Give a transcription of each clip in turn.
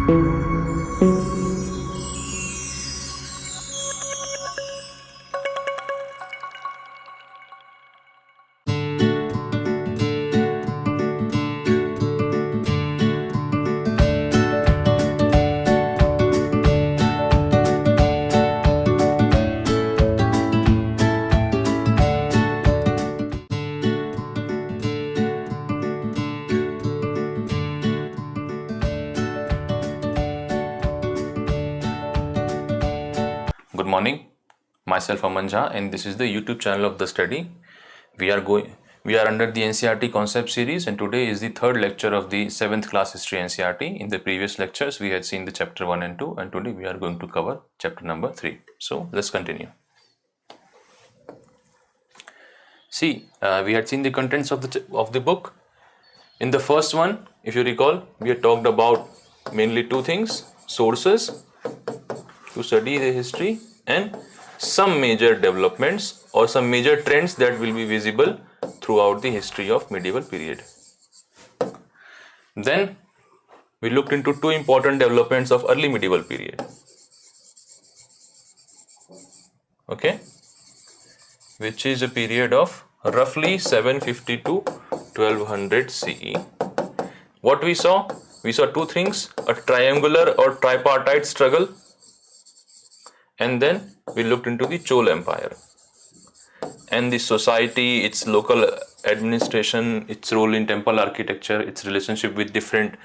Good morning, myself Aman Jha, and this is the YouTube channel of The Study. We are under the NCERT concept series, and today is the third lecture of the 7th class history NCERT. In the previous lectures, we had seen the chapter 1 and 2, and today we are going to cover chapter number 3. So let's continue. See, we had seen the contents of the book. In the first one, if you recall, we had talked about mainly two things: sources to study the history and some major developments or some major trends that will be visible throughout the history of medieval period. Then we looked into two important developments of early medieval period. Okay, which is a period of roughly 750 to 1200 CE. What we saw? We saw two things: a triangular or tripartite struggle, and then we looked into the Chol Empire and the society, its local administration, its role in temple architecture, its relationship with different,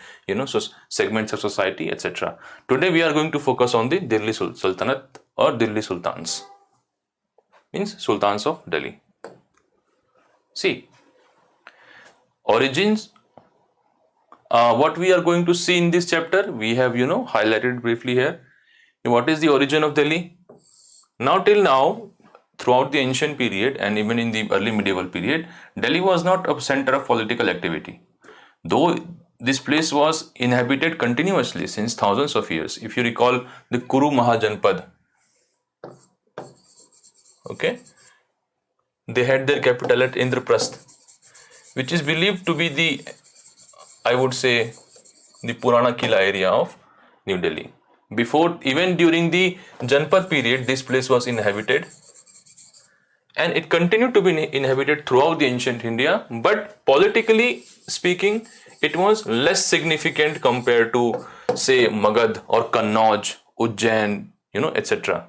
segments of society, etc. Today we are going to focus on the Delhi Sultanate or Delhi Sultans, means Sultans of Delhi. See, origins. What we are going to see in this chapter, we have highlighted briefly here. What is the origin of Delhi? Now, till now, throughout the ancient period and even in the early medieval period, Delhi was not a center of political activity. Though this place was inhabited continuously since thousands of years. If you recall the Kuru Mahajanpad, okay, they had their capital at Indraprasth, which is believed to be the Purana Kila area of New Delhi. Before, even during the Janpad period, this place was inhabited, and it continued to be inhabited throughout the ancient India, but politically speaking, it was less significant compared to, say, Magad or Kannauj, Ujjain, etc.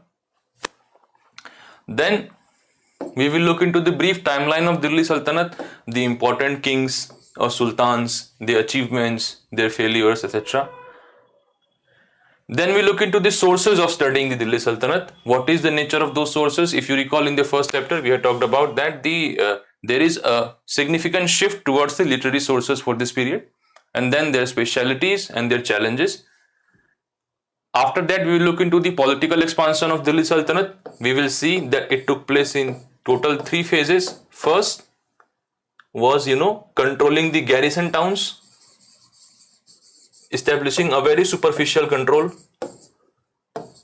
Then we will look into the brief timeline of Delhi Sultanate, the important kings or sultans, their achievements, their failures, etc. Then we look into the sources of studying the Delhi Sultanate. What is the nature of those sources? If you recall, in the first chapter, we had talked about that there is a significant shift towards the literary sources for this period, and then their specialities and their challenges. After that, we will look into the political expansion of Delhi Sultanate. We will see that it took place in total 3 phases. First was, controlling the garrison towns, establishing a very superficial control.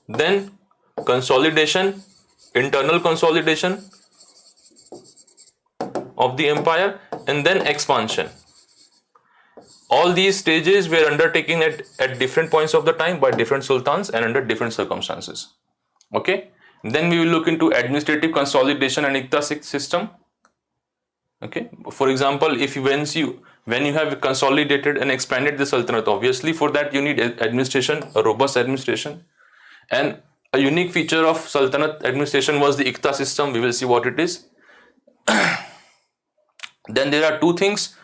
Then consolidation, internal consolidation of the empire, and then expansion. All these stages were undertaken at different points of the time by different sultans and under different circumstances. Okay. Then we will look into administrative consolidation and Ikta system. Okay. For example, when you have consolidated and expanded the Sultanate, obviously for that you need administration, a robust administration. And a unique feature of Sultanate administration was the Ikta system. We will see what it is. Then there are two things: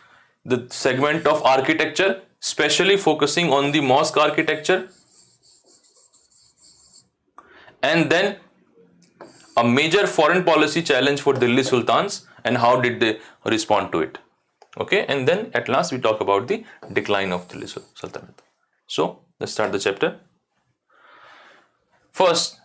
the segment of architecture, specially focusing on the mosque architecture, and then a major foreign policy challenge for Delhi Sultans and how did they respond to it. Okay, and then at last we talk about the decline of Delhi Sultanate. So let's start the chapter. First,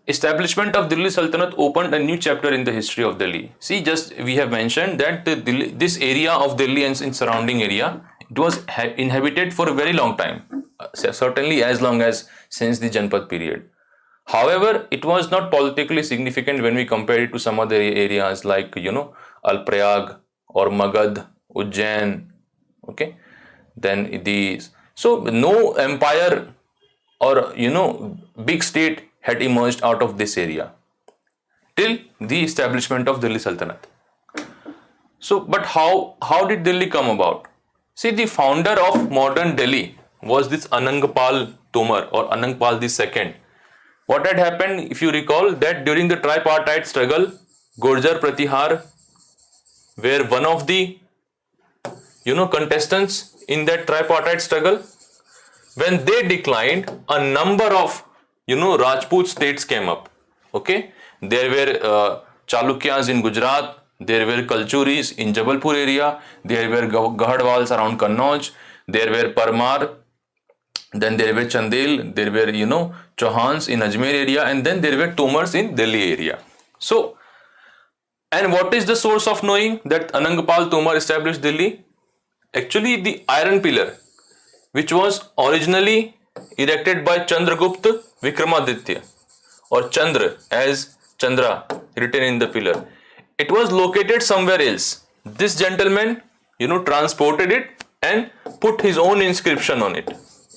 establishment of Delhi Sultanate opened a new chapter in the history of Delhi. See, just we have mentioned that this area of Delhi and its surrounding area, it was inhabited for a very long time, certainly as long as since the Janpad period. However, it was not politically significant when we compare it to some other areas like, Al-Prayag or Magad, Ujjain. Okay, then so no empire or big state had emerged out of this area till the establishment of Delhi Sultanate. So, but how did Delhi come about? See, the founder of modern Delhi was this Anangpal Tomar or Anangpal II. What had happened, if you recall, that during the tripartite struggle, Gurjar Pratihar were one of the contestants in that tripartite struggle. When they declined, a number of Rajput states came up. Okay, there were Chalukyas in Gujarat, there were Kalchuris in Jabalpur area, there were Gahadwals around Kannauj, there were Parmar, then there were Chandel, there were Chauhans in Ajmer area, and then there were Tomars in Delhi area. So, and what is the source of knowing that Anangpal Tomar established Delhi? Actually, the iron pillar, which was originally erected by Chandragupta Vikramaditya, or Chandra as Chandra written in the pillar. It was located somewhere else. This gentleman, transported it and put his own inscription on it,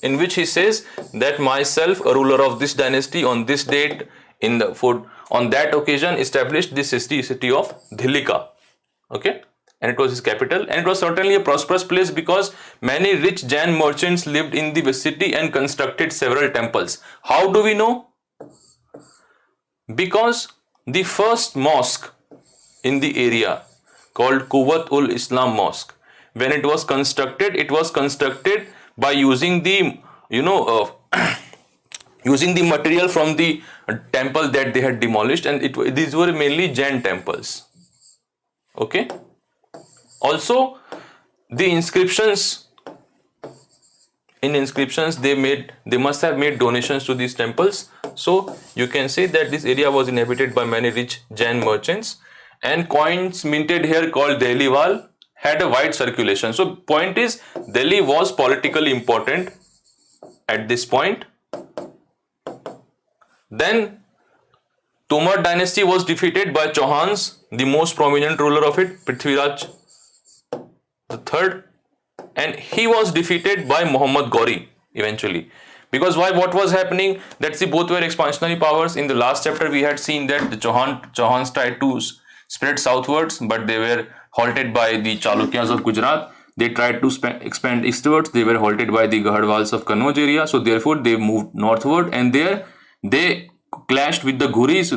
in which he says that myself, a ruler of this dynasty, on this date, on that occasion, established this city of Dhilika. Okay, and it was his capital, and it was certainly a prosperous place because many rich Jain merchants lived in the vicinity and constructed several temples. How do we know? Because the first mosque in the area, called Quwwat-ul-Islam Mosque, when it was constructed by using the using the material from the temple that they had demolished, and these were mainly Jain temples. Okay. Also, the inscriptions they must have made donations to these temples. So you can say that this area was inhabited by many rich Jain merchants, and coins minted here called Dehliwal had a wide circulation. So point is, Delhi was politically important at this point. Then Tomar dynasty was defeated by Chauhans, the most prominent ruler of it, Prithviraj III, and he was defeated by Muhammad Ghori eventually. Because why? What was happening? That both were expansionary powers. In the last chapter, we had seen that the Chauhans tried to spread southwards, but they were halted by the Chalukyas of Gujarat. They tried to expand eastwards. They were halted by the Gahadwals of Kannauj area. So therefore, they moved northward, and there they clashed with the Ghuris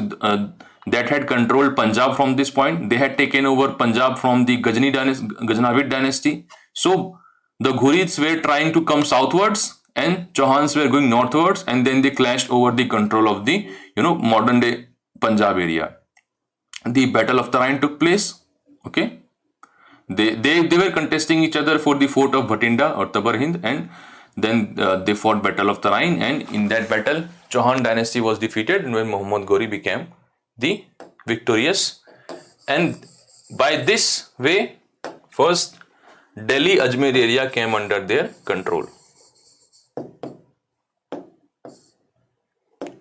that had controlled Punjab from this point. They had taken over Punjab from the Ghaznavid dynasty. So the Ghurids were trying to come southwards, and Chauhans were going northwards, and then they clashed over the control of the modern day Punjab area. The Battle of Tarain took place. Okay, they were contesting each other for the fort of Bhatinda or Tabar Hind, and then they fought Battle of Tarain, and in that battle Chauhan dynasty was defeated, and when Muhammad Ghori became the victorious, and by this way first Delhi Ajmer area came under their control.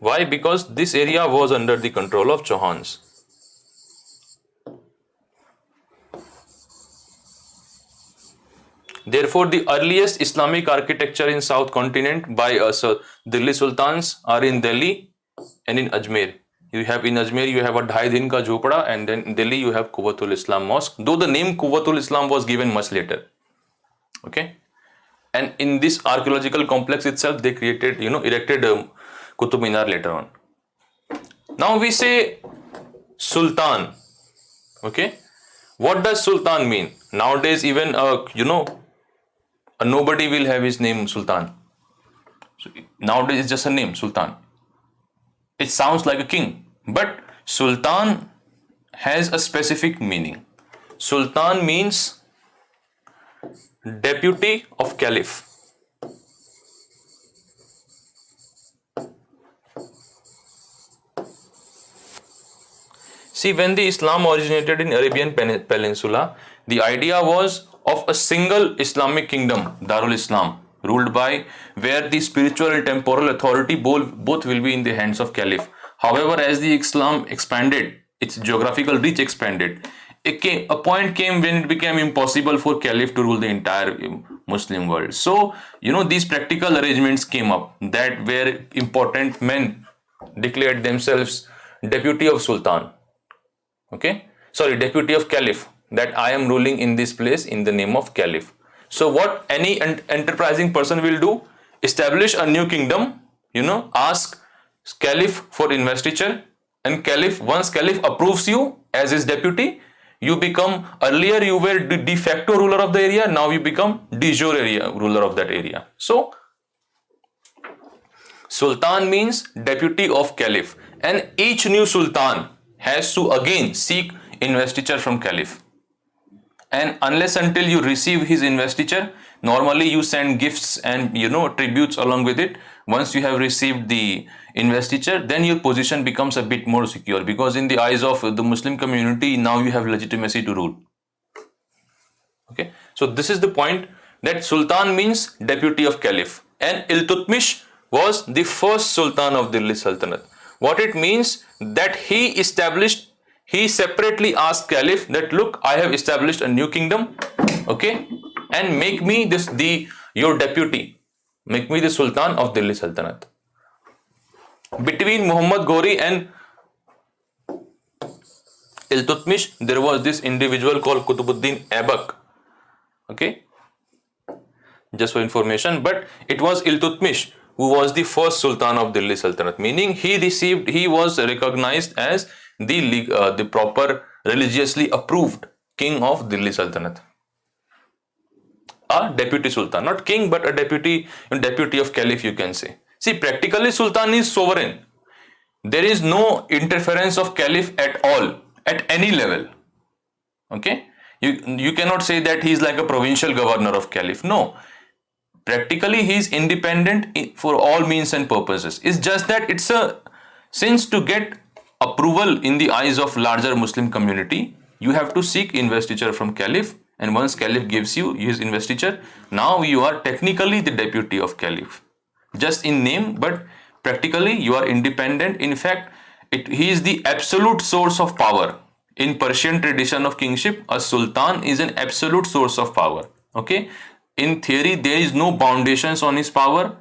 Why? Because this area was under the control of Chauhans. Therefore, the earliest Islamic architecture in South continent by Delhi Sultans are in Delhi and in Ajmer. In Ajmer you have a Dhai Din Ka Jhopada, and then in Delhi you have Quwwatul-Islam Mosque, though the name Quwwatul-Islam was given much later. Okay, and in this archaeological complex itself they erected Qutub Minar later on. Now we say Sultan. Okay, what does Sultan mean? Nowadays even a nobody will have his name Sultan. So nowadays it's just a name, Sultan. It sounds like a king, but Sultan has a specific meaning. Sultan means deputy of Caliph. See, when the Islam originated in Arabian Peninsula, the idea was of a single Islamic kingdom, Darul Islam, ruled by where the spiritual and temporal authority both will be in the hands of Caliph. However, as the Islam expanded, its geographical reach expanded, a point came when it became impossible for caliph to rule the entire Muslim world. So, these practical arrangements came up that where important men declared themselves deputy of sultan. Okay, sorry, deputy of caliph, that I am ruling in this place in the name of caliph. So what any enterprising person will do, establish a new kingdom, ask caliph for investiture, and caliph, once caliph approves you as his deputy, you become, earlier you were the de facto ruler of the area, now you become de jure area ruler of that area. So sultan means deputy of caliph, and each new sultan has to again seek investiture from caliph. And unless until you receive his investiture, normally you send gifts and tributes along with it. Once you have received the investiture, then your position becomes a bit more secure, because in the eyes of the Muslim community, now you have legitimacy to rule. Okay, so this is the point, that sultan means deputy of caliph, and Iltutmish was the first sultan of Delhi Sultanate. What it means, that he separately asked caliph that, look, I have established a new kingdom, okay, and make me your deputy, make me the sultan of Delhi Sultanate. Between Muhammad Ghori and Iltutmish, there was this individual called Qutbuddin Aibak. Okay, just for information, but it was Iltutmish who was the first sultan of Delhi Sultanate, meaning he was recognized as the proper religiously approved king of Delhi Sultanate. A deputy sultan, not king, but a deputy of caliph, you can say. See, practically sultan is sovereign. There is no interference of caliph at all, at any level. Okay, you cannot say that he is like a provincial governor of caliph. No, practically he is independent for all means and purposes. It's just that since to get approval in the eyes of larger Muslim community, you have to seek investiture from caliph, and once caliph gives you his investiture, now you are technically the deputy of caliph, just in name, but practically you are independent. In fact, he is the absolute source of power. In Persian tradition of kingship, a sultan is an absolute source of power. Okay, in theory there is no foundations on his power.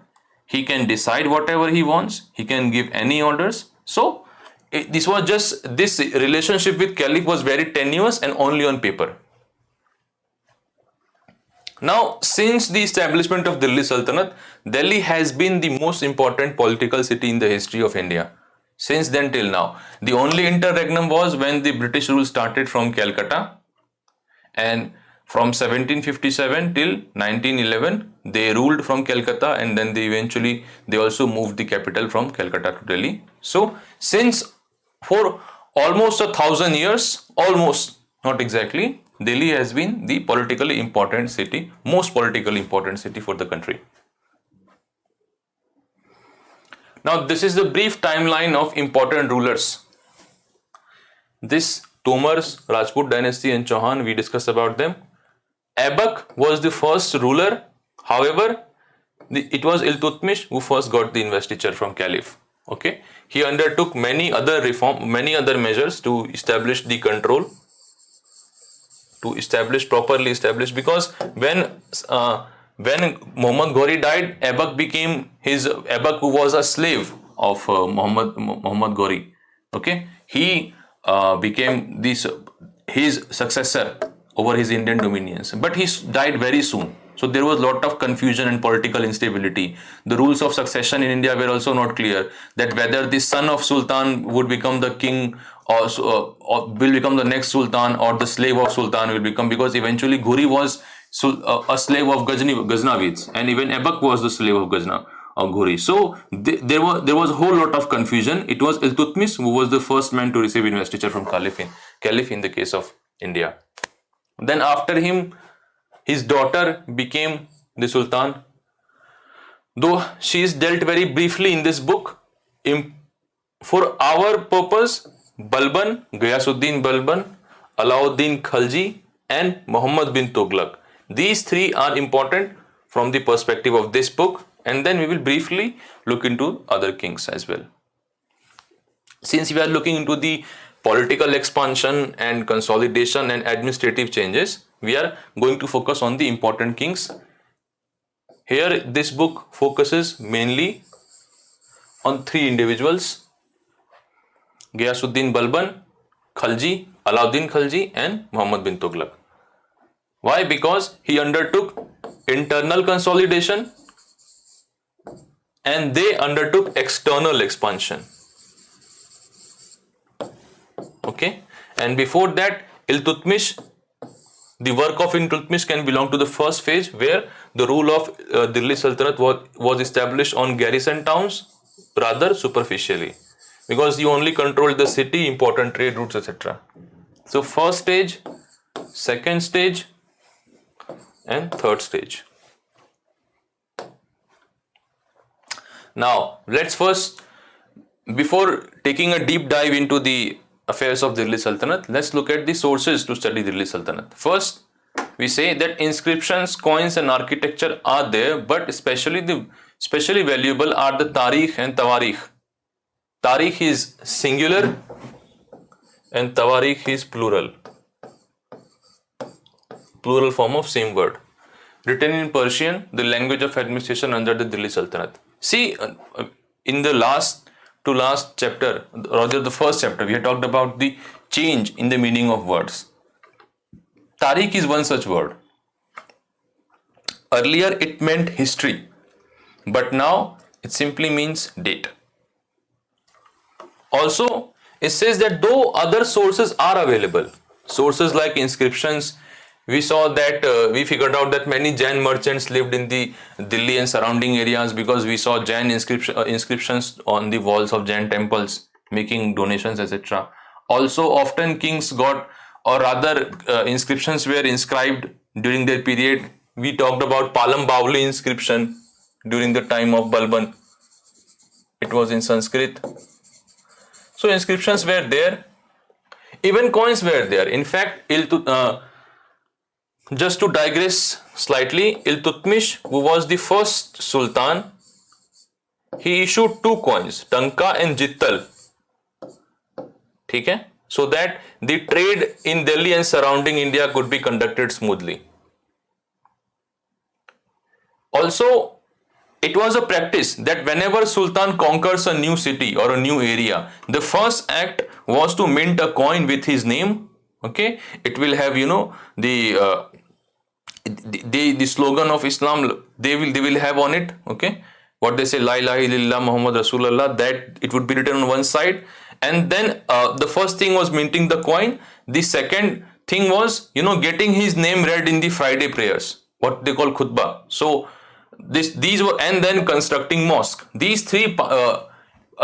He can decide whatever he wants, he can give any orders. So this relationship with caliph was very tenuous and only on paper. Now, since the establishment of Delhi Sultanate, Delhi has been the most important political city in the history of India. Since then till now, the only interregnum was when the British rule started from Calcutta, and from 1757 till 1911 they ruled from Calcutta, and then they also moved the capital from Calcutta to Delhi. So since for almost 1,000 years, almost, not exactly, Delhi has been the politically important city, most politically important city for the country. Now, this is the brief timeline of important rulers. This Tomars, Rajput dynasty and Chauhan, we discussed about them. Aibak was the first ruler. However, it was Iltutmish who first got the investiture from caliph. Okay, he undertook many other measures to establish the control, properly establish, because when Muhammad Ghori died, Aibak, who was a slave of Muhammad Ghori. Okay, he became his successor over his Indian dominions, but he died very soon. So there was a lot of confusion and political instability. The rules of succession in India were also not clear, that whether the son of Sultan would become the king or will become the next Sultan, or the slave of Sultan will become, because eventually Ghori was a slave of Ghaznavids, and even Aibak was the slave of Ghori. So there was a whole lot of confusion. It was Iltutmish who was the first man to receive investiture from caliph in the case of India. Then after him, his daughter became the Sultan, though she is dealt very briefly in this book. For our purpose, Balban, Ghiyasuddin Balban, Alauddin Khalji, and Muhammad bin Tughlaq. These three are important from the perspective of this book, and then we will briefly look into other kings as well. Since we are looking into the political expansion and consolidation and administrative changes, we are going to focus on the important kings. Here, this book focuses mainly on three individuals: Ghiyasuddin Balban, Khalji, Alauddin Khalji, and Muhammad bin Tughlaq. Why? Because he undertook internal consolidation and they undertook external expansion. Okay, and before that, Iltutmish, the work of Iltutmish can belong to the first phase, where the rule of Delhi Sultanate was established on garrison towns rather superficially, because he only controlled the city, important trade routes, etc. So first stage, second stage, and third stage. Now let's first, before taking a deep dive into the affairs of Delhi Sultanate, let's look at the sources to study Delhi Sultanate. First, we say that inscriptions, coins, and architecture are there, but especially valuable are the Tarikh and Tawarikh. Tarikh is singular and Tawarikh is plural form of same word, written in Persian, the language of administration under the Delhi Sultanate. See, in the last chapter, rather the first chapter, we had talked about the change in the meaning of words. Tarikh is one such word. Earlier it meant history, but now it simply means date. Also, it says that though other sources are available, sources like inscriptions, we saw that we figured out that many Jain merchants lived in the Delhi and surrounding areas, because we saw Jain inscriptions on the walls of Jain temples, making donations, etc. Also, often kings got, or rather inscriptions were inscribed during their period. We talked about Palam Bawli inscription during the time of Balban. It was in Sanskrit. So inscriptions were there. Even coins were there. In fact, just to digress slightly, Iltutmish, who was the first sultan, he issued two coins, Tanka and Jittal. Okay? So that the trade in Delhi and surrounding India could be conducted smoothly. Also, it was a practice that whenever Sultan conquers a new city or a new area, the first act was to mint a coin with his name. Okay, it will have, the slogan of Islam. They will have on it. Okay, what they say, La ilaha illallah Muhammad Rasulullah. That it would be written on one side, and then the first thing was minting the coin. The second thing was, getting his name read in the Friday prayers, what they call khutbah. So these were, and then constructing mosque. These three,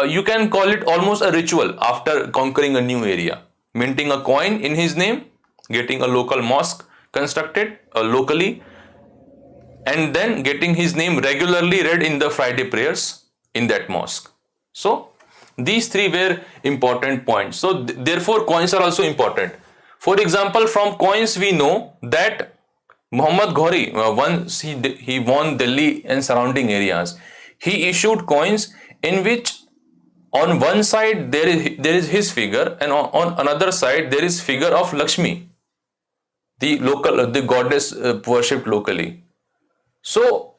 you can call it almost a ritual after conquering a new area. Minting a coin in his name, getting a local mosque constructed locally, and then getting his name regularly read in the Friday prayers in that mosque. So these three were important points. So therefore coins are also important. For example, from coins we know that Muhammad Ghori, once he won Delhi and surrounding areas, he issued coins in which on one side there is his figure, and on another side there is figure of Lakshmi, the goddess worshipped locally. So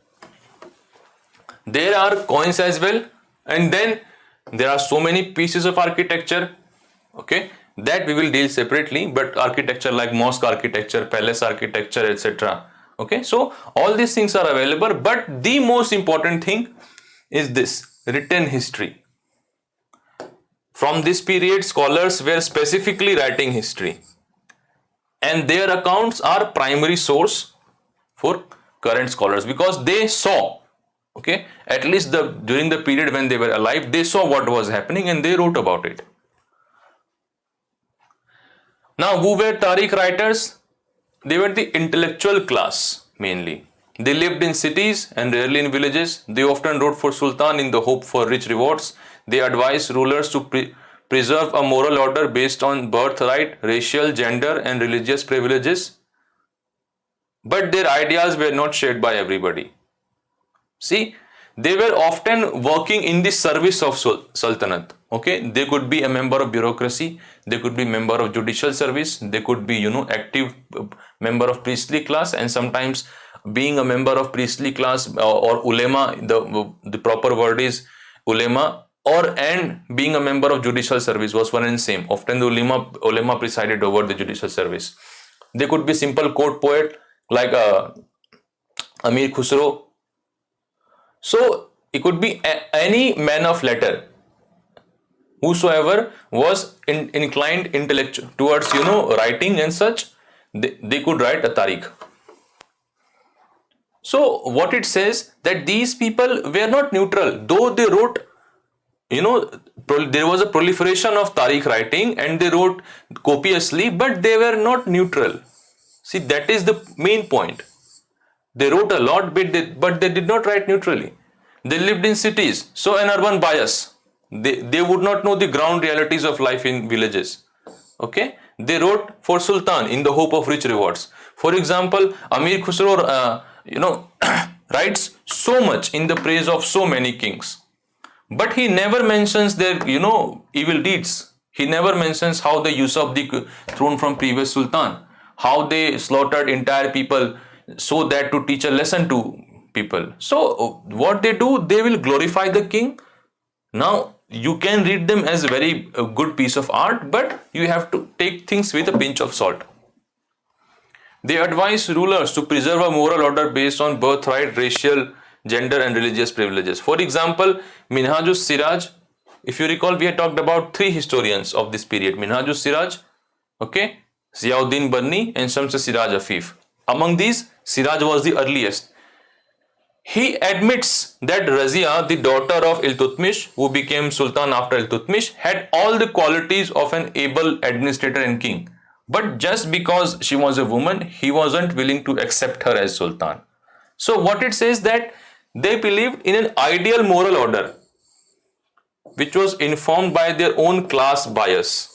there are coins as well, and then there are so many pieces of architecture. Okay, that we will deal separately, but architecture like mosque architecture, palace architecture, etc. Okay, so all these things are available, but the most important thing is this: written history. From this period, scholars were specifically writing history, and their accounts are primary source for current scholars, because they saw, okay, at least during the period when they were alive, they saw what was happening and they wrote about it. Now, who were Tariq writers? They were the intellectual class mainly. They lived in cities and rarely in villages. They often wrote for Sultan in the hope for rich rewards. They advised rulers to preserve a moral order based on birthright, racial, gender, and religious privileges. But their ideas were not shared by everybody. See, they were often working in the service of Sultanate. Okay, they could be a member of bureaucracy, they could be member of judicial service, they could be active member of priestly class, and sometimes being a member of priestly class or ulema, the proper word is ulema, or and being a member of judicial service was one and same. Often the ulema presided over the judicial service. They could be simple court poet like Amir Khusro. So it could be any man of letter whosoever was inclined intellectual towards writing and such. They could write a tariq. So what it says that these people were not neutral, though they wrote, there was a proliferation of tariq writing and they wrote copiously, but they were not neutral. See, that is the main point. They wrote a lot, but they did not write neutrally. They lived in cities, so an urban bias. They would not know the ground realities of life in villages. Okay, they wrote for Sultan in the hope of rich rewards. For example, Amir Khusro, writes so much in the praise of so many kings, but he never mentions their, evil deeds. He never mentions how they usurped the throne from previous Sultan, how they slaughtered entire people so that to teach a lesson to people. So what they do, they will glorify the king. Now you can read them as a very good piece of art, but you have to take things with a pinch of salt. They advise rulers to preserve a moral order based on birthright, racial, gender, and religious privileges. For example, Minhajus Siraj, if you recall, we had talked about three historians of this period: Minhajus Siraj, okay, Ziauddin Barni, and Shams Siraj Afif. Among these, Siraj was the earliest. He admits that Razia, the daughter of Iltutmish, who became Sultan after Iltutmish, had all the qualities of an able administrator and king. But just because she was a woman, he wasn't willing to accept her as Sultan. So what it says that they believed in an ideal moral order, which was informed by their own class bias.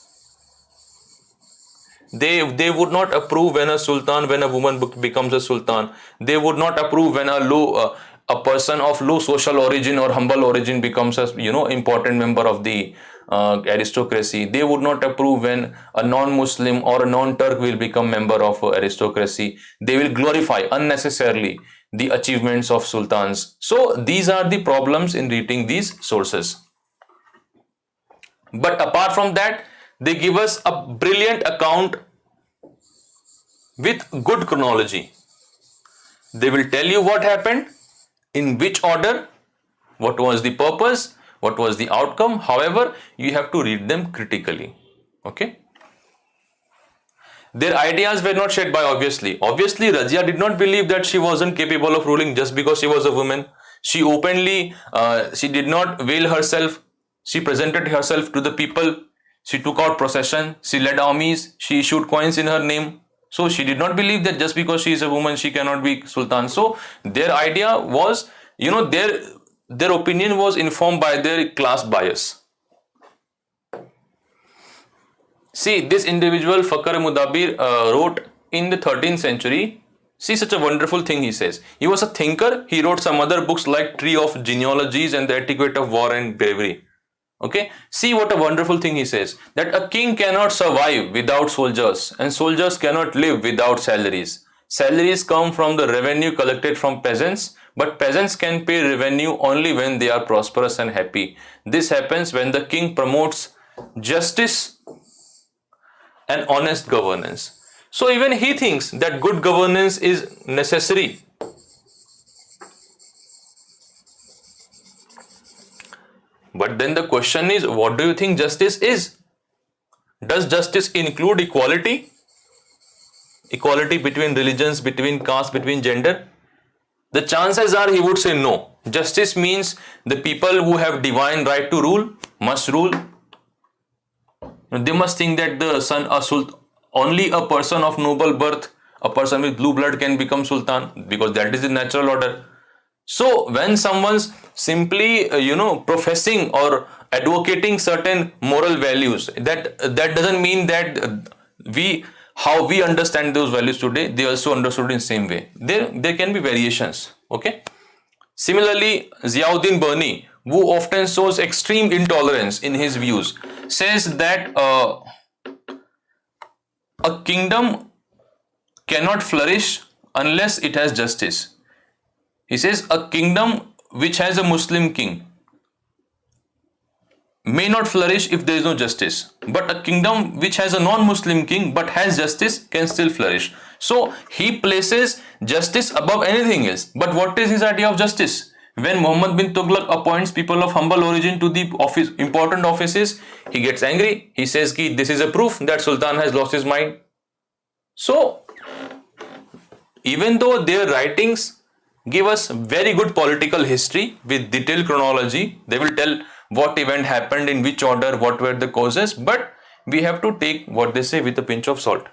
They would not approve when a woman becomes a sultan. They would not approve when a person of low social origin or humble origin becomes a important member of the aristocracy. They would not approve when a non-Muslim or a non-Turk will become member of aristocracy. They will glorify unnecessarily the achievements of sultans. So these are the problems in reading these sources. But apart from that, they give us a brilliant account with good chronology. They will tell you what happened, in which order, what was the purpose, what was the outcome. However, you have to read them critically. Okay. Their ideas were not shared by obviously. Obviously, Razia did not believe that she wasn't capable of ruling just because she was a woman. She openly, she did not veil herself. She presented herself to the people. She took out procession. She led armies. She issued coins in her name. So she did not believe that just because she is a woman, she cannot be sultan. So their idea was, their opinion was informed by their class bias. See, this individual, Fakhr Mudabbir, wrote in the 13th century. See, such a wonderful thing he says. He was a thinker. He wrote some other books like Tree of Genealogies and The Etiquette of War and Bravery. Okay, see what a wonderful thing he says, that a king cannot survive without soldiers and soldiers cannot live without salaries. Salaries come from the revenue collected from peasants, but peasants can pay revenue only when they are prosperous and happy. This happens when the king promotes justice and honest governance. So even he thinks that good governance is necessary. But then the question is, what do you think justice is? Does justice include equality? Equality between religions, between caste, between gender? The chances are he would say no. Justice means the people who have divine right to rule must rule. They must think that the son, only a person of noble birth, a person with blue blood can become sultan, because that is the natural order. So when someone's simply professing or advocating certain moral values, that doesn't mean that how we understand those values today, they also understood in same way. There can be variations. Okay. Similarly, Ziauddin Barni, who often shows extreme intolerance in his views, says that a kingdom cannot flourish unless it has justice. He says a kingdom which has a Muslim king may not flourish if there is no justice, but a kingdom which has a non-Muslim king but has justice can still flourish. So he places justice above anything else. But what is his idea of justice? When Muhammad bin Tughlaq appoints people of humble origin to the important offices, he gets angry. He says ki this is a proof that Sultan has lost his mind. So even though their writings give us very good political history with detailed chronology, they will tell what event happened in which order, what were the causes, but we have to take what they say with a pinch of salt.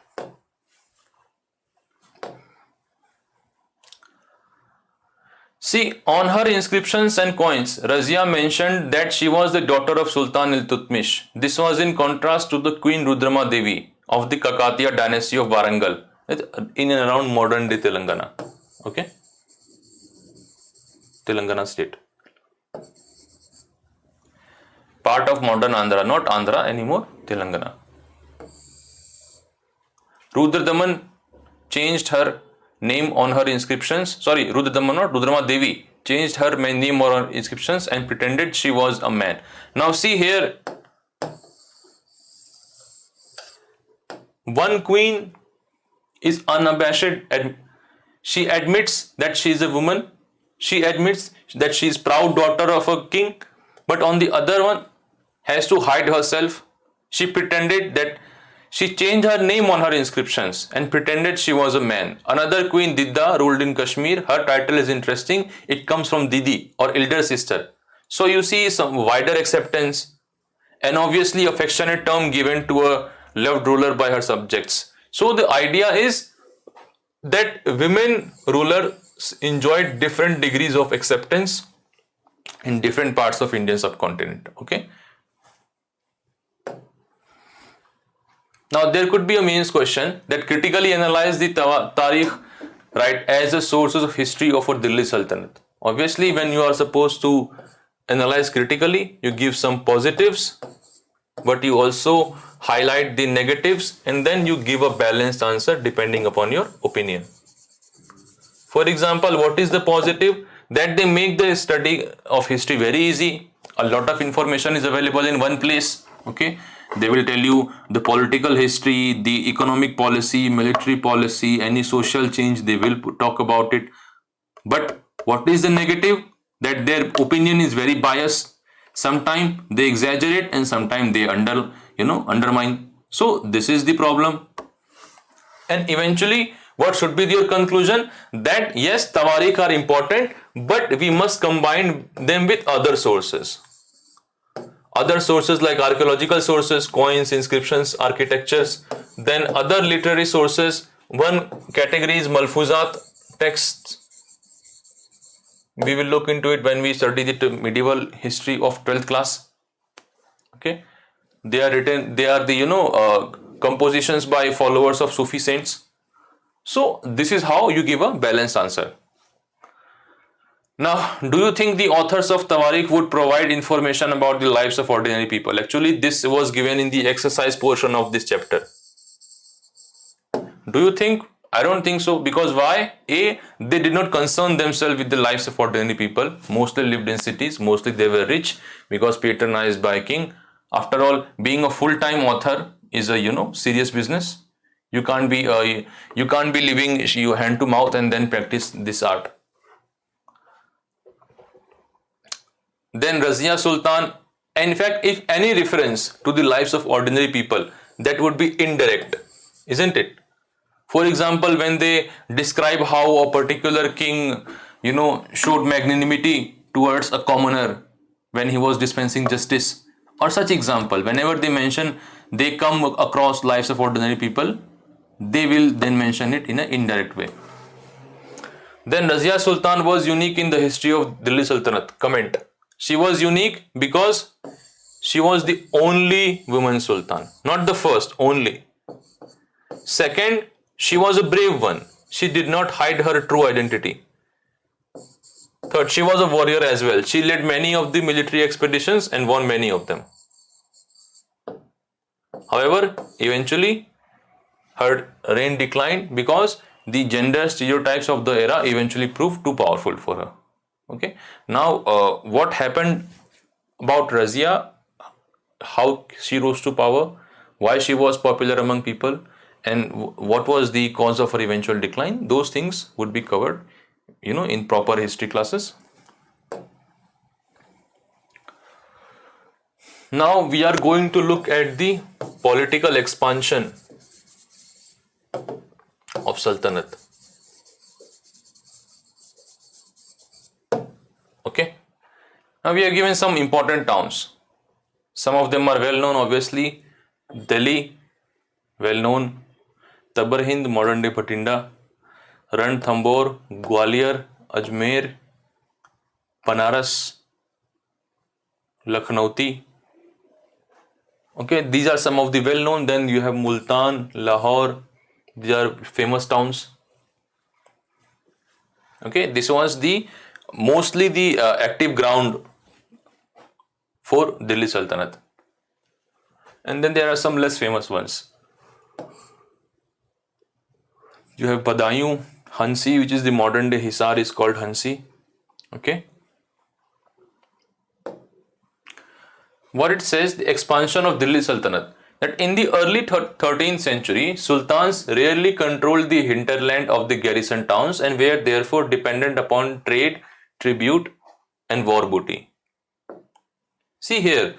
See, on her inscriptions and coins, Razia mentioned that she was the daughter of Sultan Iltutmish. This was in contrast to the Queen Rudrama Devi of the Kakatiya dynasty of Warangal in and around modern day Telangana. Okay? Telangana state. Part of modern Andhra, not Andhra anymore, Telangana. Rudradaman changed her name on her inscriptions. Sorry, Rudradaman, not Rudrama Devi, changed her name on her inscriptions and pretended she was a man. Now see here, one queen is unabashed. She admits that she is a woman. She admits that she is proud daughter of a king. But on the other one, has to hide herself. She pretended that she changed her name on her inscriptions and pretended she was a man. Another queen, Didda, ruled in Kashmir. Her title is interesting. It comes from Didi or elder sister. So you see some wider acceptance and obviously affectionate term given to a loved ruler by her subjects. So the idea is that women rulers enjoyed different degrees of acceptance in different parts of Indian subcontinent. Okay. Now there could be a means question that critically analyze the Tarikh, right, as a sources of history of a Delhi Sultanate. Obviously, when you are supposed to analyze critically, you give some positives, but you also highlight the negatives and then you give a balanced answer depending upon your opinion. For example, what is the positive? That they make the study of history very easy. A lot of information is available in one place. Okay. They will tell you the political history, the economic policy, military policy, any social change, they will talk about it. But what is the negative? That their opinion is very biased. Sometimes they exaggerate and sometimes they undermine. So this is the problem. And eventually, what should be your conclusion? That yes, Tawarikh are important, but we must combine them with other sources. Other sources like archaeological sources, coins, inscriptions, architectures, then other literary sources. One category is Malfuzat texts. We will look into it when we study the medieval history of 12th class. Okay, they are written. They are the compositions by followers of Sufi saints. So this is how you give a balanced answer. Now, do you think the authors of Tawarikh would provide information about the lives of ordinary people? Actually, this was given in the exercise portion of this chapter. Do you think? I don't think so. Because why? A, they did not concern themselves with the lives of ordinary people. Mostly lived in cities. Mostly they were rich because patronized by a king. After all, being a full-time author is a serious business. You can't be living you hand to mouth and then practice this art. Then Razia Sultan, in fact, if any reference to the lives of ordinary people, that would be indirect, isn't it? For example, when they describe how a particular king, showed magnanimity towards a commoner when he was dispensing justice, or such example, whenever they mention, they come across lives of ordinary people, they will then mention it in an indirect way. Then Razia Sultan was unique in the history of Delhi Sultanate. Comment. She was unique because she was the only woman sultan, not the first, only. Second, she was a brave one. She did not hide her true identity. Third, she was a warrior as well. She led many of the military expeditions and won many of them. However, eventually her reign declined because the gender stereotypes of the era eventually proved too powerful for her. Okay. Now, what happened about Razia? How she rose to power? Why she was popular among people? And what was the cause of her eventual decline? Those things would be covered, in proper history classes. Now we are going to look at the political expansion of Sultanate. Okay. Now we are given some important towns. Some of them are well known, obviously. Delhi, well known. Tabar Hind, modern day Bhatinda. Ranthambore, Gwalior, Ajmer, Banaras, Lakhnauti. Okay, these are some of the well known. Then you have Multan, Lahore. These are famous towns. Okay, this was mostly the active ground for Delhi Sultanate. And then there are some less famous ones. You have Badaयूं, Hansi, which is the modern day Hisar, is called Hansi. Okay. What it says, the expansion of Delhi Sultanate, that in the early 13th century, sultans rarely controlled the hinterland of the garrison towns and were therefore dependent upon trade, tribute, and war booty. See here,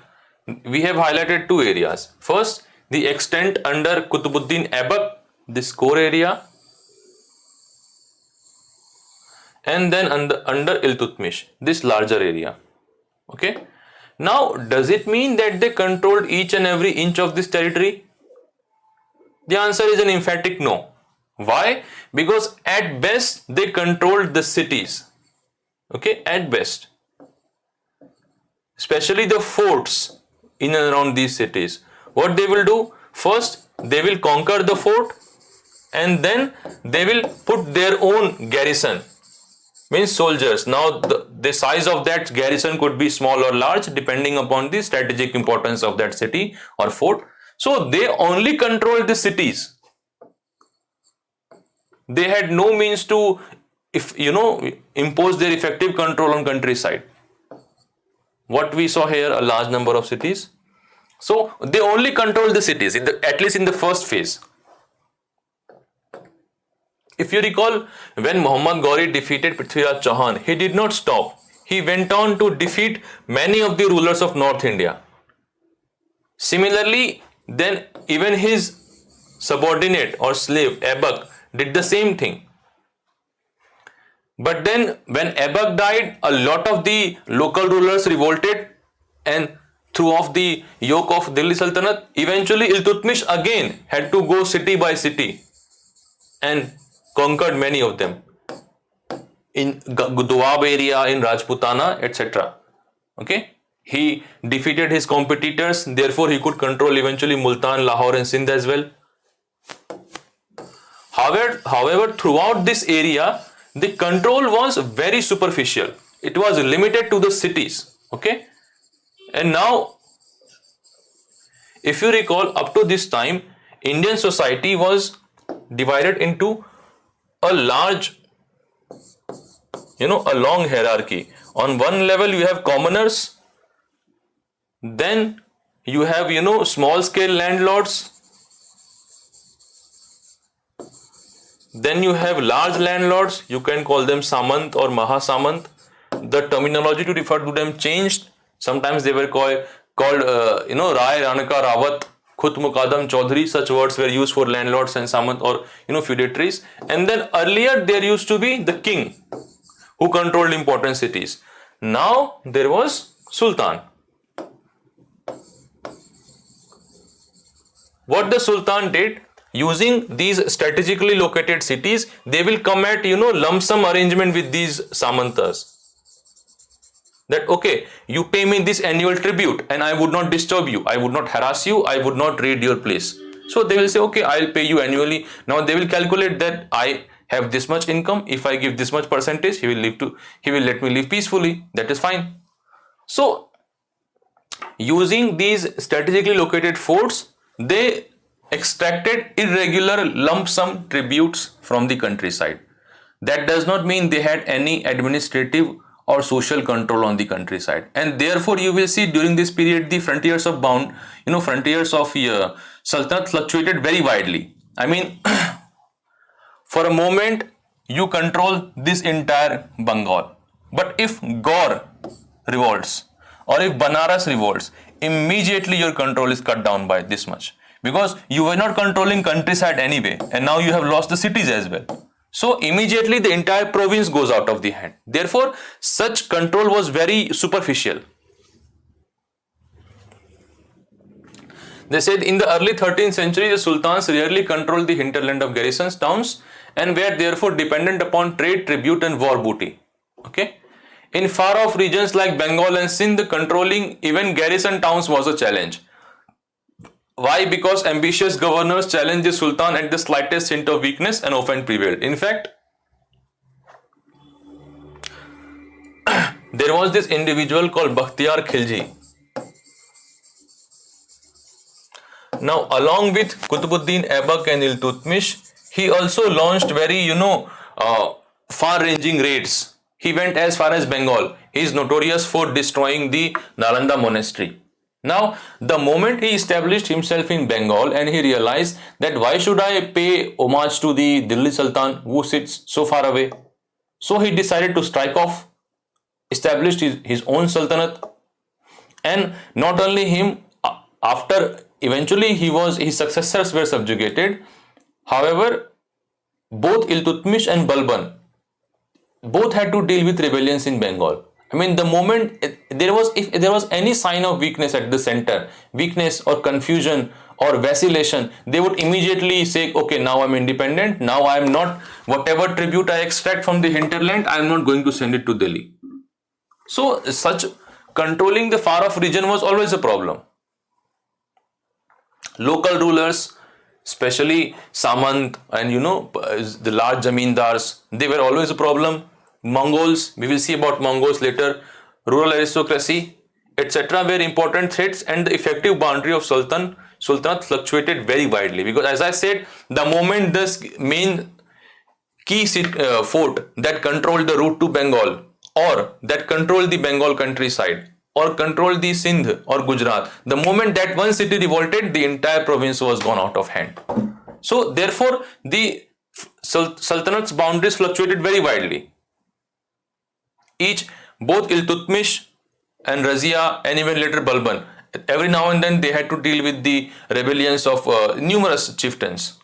we have highlighted two areas. First, the extent under Qutbuddin Aibak, this core area, and then under Iltutmish, this larger area. Okay. Now, does it mean that they controlled each and every inch of this territory? The answer is an emphatic no. Why? Because at best they controlled the cities. Okay, at best. Especially the forts in and around these cities. What they will do? First, they will conquer the fort and then they will put their own garrison. Means soldiers. Now the size of that garrison could be small or large depending upon the strategic importance of that city or fort. So they only controlled the cities. They had no means to, impose their effective control on countryside. What we saw here, a large number of cities. So they only controlled the cities, at least in the first phase. If you recall, when Muhammad Ghori defeated Prithviraj Chauhan, he did not stop. He went on to defeat many of the rulers of North India. Similarly, then even his subordinate or slave, Aibak, did the same thing. But then when Aibak died, a lot of the local rulers revolted and threw off the yoke of Delhi Sultanate. Eventually, Iltutmish again had to go city by city and conquered many of them in Doab area, in Rajputana, etc. Okay, he defeated his competitors, therefore he could control eventually Multan, Lahore and Sindh as well. However, throughout this area, the control was very superficial. It was limited to the cities. Okay, and now, if you recall, up to this time, Indian society was divided into a large, a long hierarchy. On one level, you have commoners, then you have, small scale landlords, then you have large landlords, you can call them Samant or Mahasamant. The terminology to refer to them changed. Sometimes they were called Rai, Ranaka, Rawat, Khut Mukadam, Chaudhary. Such words were used for landlords and Samant or feudatories. And then earlier there used to be the king who controlled important cities. Now there was Sultan. What the Sultan did, using these strategically located cities, they will come at lump sum arrangement with these Samantas. That okay, you pay me this annual tribute and I would not disturb you, I would not harass you, I would not raid your place. So they will say, okay, I'll pay you annually. Now they will calculate that have this much income. If I give this much percentage, he will let me live peacefully. That is fine. So using these strategically located forts, they extracted irregular lump sum tributes from the countryside. That does not mean they had any administrative or social control on the countryside, and therefore you will see during this period the frontiers of Sultanate fluctuated very widely. I mean, for a moment you control this entire Bengal, but if Gaur revolts or if Banaras revolts, immediately your control is cut down by this much, because you were not controlling countryside anyway, and now you have lost the cities as well. So immediately the entire province goes out of the hand. Therefore, such control was very superficial. They said in the early 13th century, the sultans rarely controlled the hinterland of garrisons, towns, and were therefore dependent upon trade, tribute, and war booty. Okay. In far-off regions like Bengal and Sindh, controlling even garrison towns was a challenge. Why? Because ambitious governors challenged the sultan at the slightest hint of weakness and often prevailed. In fact, there was this individual called Bakhtiyar Khilji. Now, along with Qutbuddin Aibak and Iltutmish, he also launched very, far-ranging raids. He went as far as Bengal. He is notorious for destroying the Nalanda monastery. Now, the moment he established himself in Bengal and he realized that why should I pay homage to the Delhi Sultan who sits so far away? So he decided to strike off, established his own sultanate, and not only him, after eventually his successors were subjugated. However, both Iltutmish and Balban both had to deal with rebellions in Bengal. I mean, the moment if there was any sign of weakness at the center, weakness or confusion or vacillation, they would immediately say, okay, now I'm independent. Now I'm not, whatever tribute I extract from the hinterland, I'm not going to send it to Delhi. So such controlling the far off region was always a problem. Local rulers, especially Samant and the large zamindars, they were always a problem. Mongols, we will see about Mongols later, rural aristocracy, etc. were important threats, and the effective boundary of Sultanate fluctuated very widely, because as I said, the moment this main key fort that controlled the route to Bengal, or that controlled the Bengal countryside, or controlled the Sindh or Gujarat, the moment that one city revolted, the entire province was gone out of hand. So therefore, the Sultanate's boundaries fluctuated very widely. Both Iltutmish and Razia and even later Balban, every now and then they had to deal with the rebellions of numerous chieftains.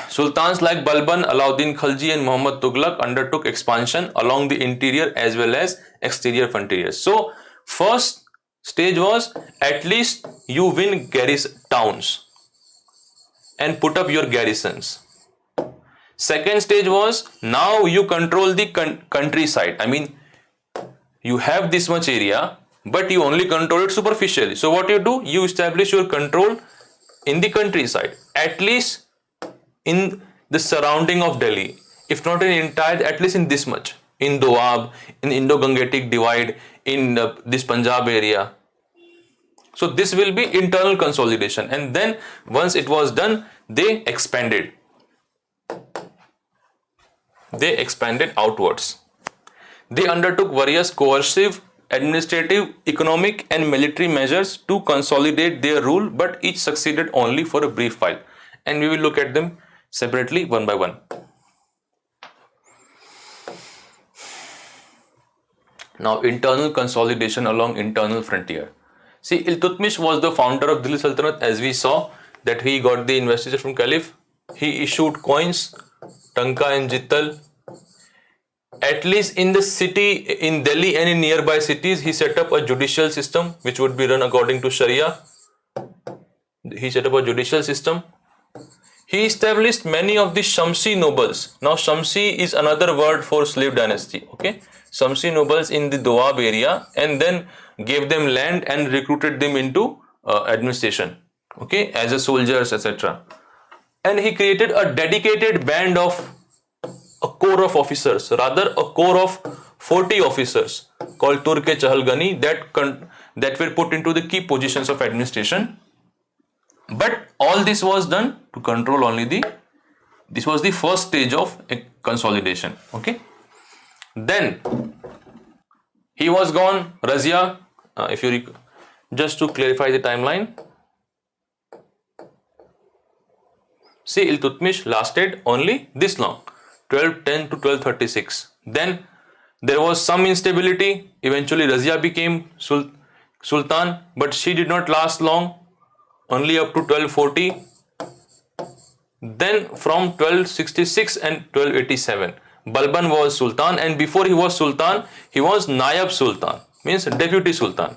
Sultans like Balban, Alauddin Khalji and Muhammad Tughlaq undertook expansion along the interior as well as exterior frontiers. So first stage was, at least you win garrison towns and put up your garrisons. Second stage was, now you control the countryside. I mean, you have this much area, but you only control it superficially. So what you do, you establish your control in the countryside, at least in the surrounding of Delhi, if not in entire, at least in this much, in Doab, in Indo-Gangetic divide, in this Punjab area. So this will be internal consolidation, and then once it was done, they expanded. They expanded outwards. They undertook various coercive, administrative, economic and military measures to consolidate their rule, but each succeeded only for a brief while. And we will look at them separately one by one. Now, internal consolidation along internal frontier. See, Iltutmish was the founder of Delhi Sultanate, as we saw that he got the investiture from Caliph. He issued coins, Tanka and Jittal. At least in the city, in Delhi and in nearby cities, he set up a judicial system which would be run according to Sharia. He set up a judicial system. He established many of the Shamsi nobles. Now, Shamsi is another word for slave dynasty. Okay, Shamsi nobles in the Doab area, and then gave them land and recruited them into administration. Okay, as a soldiers, etc. and he created a dedicated band of a corps of officers, rather a corps of 40 officers called Turke Chahalgani that were put into the key positions of administration. But all this was done to control only this was the first stage of a consolidation. Okay. Then he was gone. Razia, if you just to clarify the timeline. See, Iltutmish lasted only this long, 1210 to 1236. Then there was some instability. Eventually Razia became Sultan, but she did not last long, only up to 1240. Then from 1266 and 1287, Balban was Sultan, and before he was Sultan, he was Nayab Sultan, means Deputy Sultan.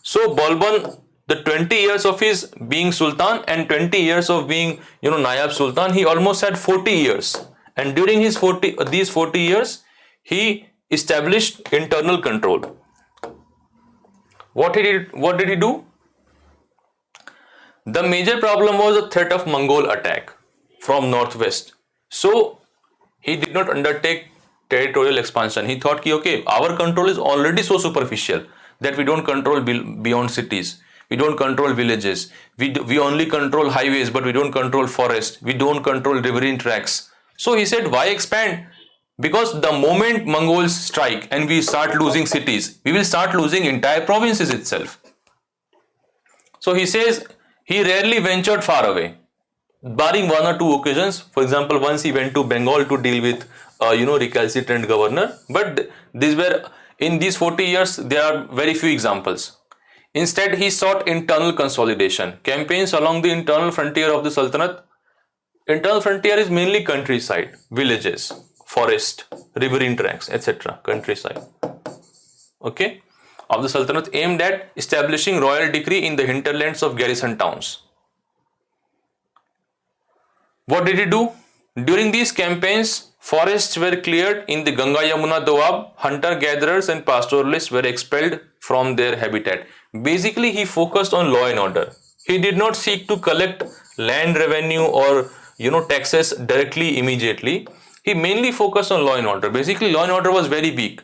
So Balban, the 20 years of his being Sultan and 20 years of being, Nayab Sultan, he almost had 40 years. And during his these 40 years, he established internal control. What did he do? The major problem was the threat of Mongol attack from northwest. So he did not undertake territorial expansion. He thought, okay, our control is already so superficial that we don't control beyond cities. We don't control villages. We only control highways, but we don't control forest. We don't control riverine tracks. So he said, why expand? Because the moment Mongols strike and we start losing cities, we will start losing entire provinces itself. So he says he rarely ventured far away, barring one or two occasions. For example, once he went to Bengal to deal with recalcitrant governor. But in these 40 years, there are very few examples. Instead, he sought internal consolidation. Campaigns along the internal frontier of the Sultanate. Internal frontier is mainly countryside, villages, forest, riverine tracks, etc. Countryside. Okay. Of the Sultanate aimed at establishing royal decree in the hinterlands of garrison towns. What did he do? During these campaigns, forests were cleared in the Ganga Yamuna Doab. Hunter-gatherers and pastoralists were expelled from their habitat. Basically, he focused on law and order. He did not seek to collect land revenue or taxes directly immediately. He mainly focused on law and order. Basically, law and order was very weak.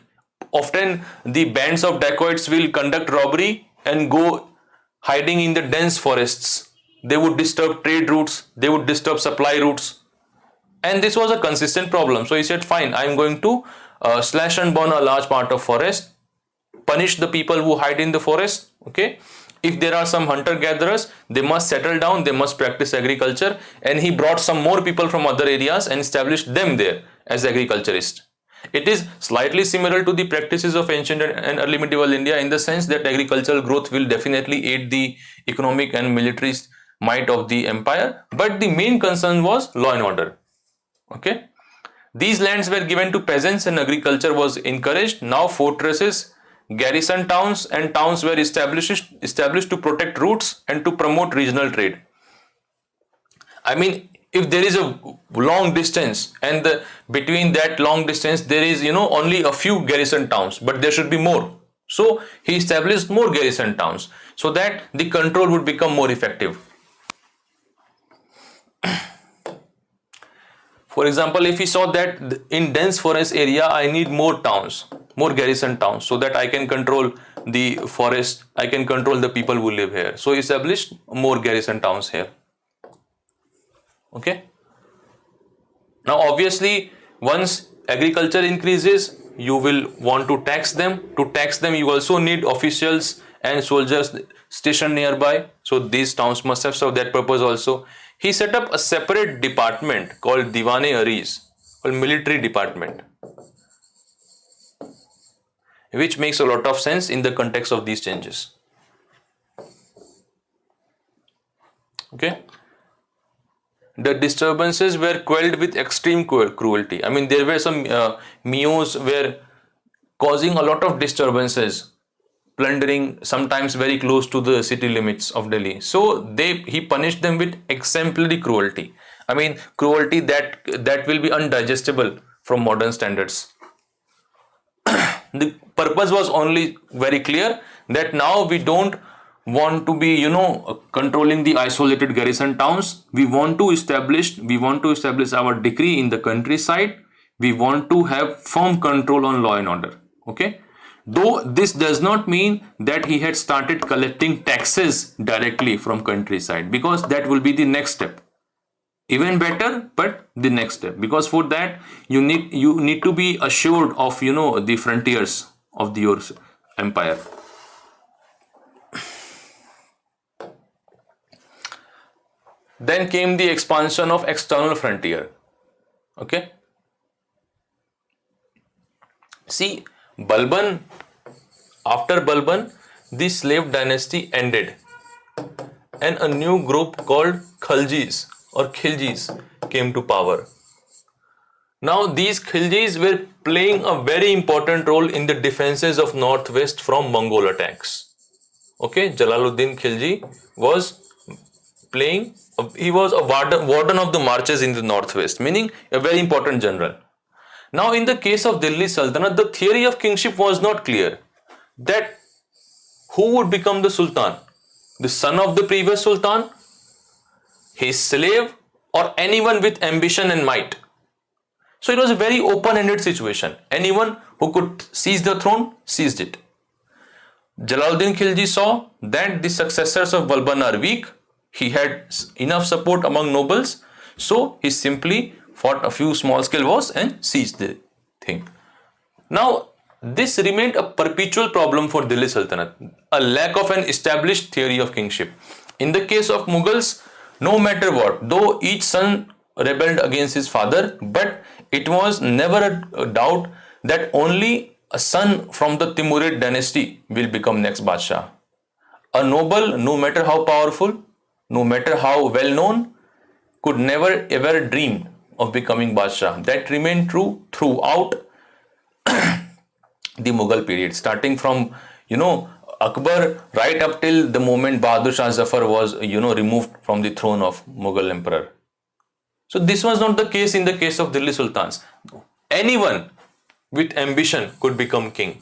Often the bands of dacoits will conduct robbery and go hiding in the dense forests. They would disturb trade routes, they would disturb supply routes, and this was a consistent problem. So he said, fine, I am going to slash and burn a large part of forest, punish the people who hide in the forest. Okay, if there are some hunter-gatherers, they must settle down, they must practice agriculture, and he brought some more people from other areas and established them there as agriculturists. It is slightly similar to the practices of ancient and early medieval India in the sense that agricultural growth will definitely aid the economic and military might of the empire, but the main concern was law and order. Okay, these lands were given to peasants and agriculture was encouraged. Now fortresses, garrison towns and towns were established to protect routes and to promote regional trade. I mean, if there is a long distance and between that long distance there is only a few garrison towns, but there should be more. So he established more garrison towns so that the control would become more effective. For example, if he saw that in dense forest area I need more towns, more garrison towns, so that I can control the forest, I can control the people who live here. So he established more garrison towns here. Okay. Now obviously once agriculture increases, you will want to tax them. To tax them you also need officials and soldiers stationed nearby. So these towns must have served that purpose also. He set up a separate department called Diwan-e-Ariz, called military department, which makes a lot of sense in the context of these changes. Okay. The disturbances were quelled with extreme cruelty. I mean, there were some Mios were causing a lot of disturbances, plundering sometimes very close to the city limits of Delhi. So he punished them with exemplary cruelty. I mean, cruelty that will be undigestible from modern standards. The purpose was only very clear that now we don't want to be, controlling the isolated garrison towns. We want to establish our decree in the countryside. We want to have firm control on law and order. Okay. Though this does not mean that he had started collecting taxes directly from countryside, because that will be the next step. Even better, but the next step, because for that you need to be assured of, the frontiers of your empire. Then came the expansion of external frontier. Okay. See, after Balban, the slave dynasty ended, and a new group called Khaljis or Khiljis came to power. Now these Khiljis were playing a very important role in the defenses of northwest from Mongol attacks. Okay, Jalaluddin Khilji was he was a warden of the marches in the northwest, meaning a very important general. Now in the case of Delhi Sultanate, the theory of kingship was not clear, that who would become the Sultan? The son of the previous Sultan, his slave, or anyone with ambition and might. So it was a very open-ended situation. Anyone who could seize the throne seized it. Jalaluddin Khilji saw that the successors of Balban are weak. He had enough support among nobles, so he simply fought a few small-scale wars and seized the thing. Now, this remained a perpetual problem for Delhi Sultanate, a lack of an established theory of kingship. In the case of Mughals, no matter what, though each son rebelled against his father, but it was never a doubt that only a son from the Timurid dynasty will become next Badshah. A noble, no matter how powerful, no matter how well known, could never ever dream of becoming Badshah. That remained true throughout the Mughal period, starting from, Akbar right up till the moment Bahadur Shah Zafar was, removed from the throne of Mughal emperor. So this was not the case in the case of Delhi Sultans. Anyone with ambition could become king.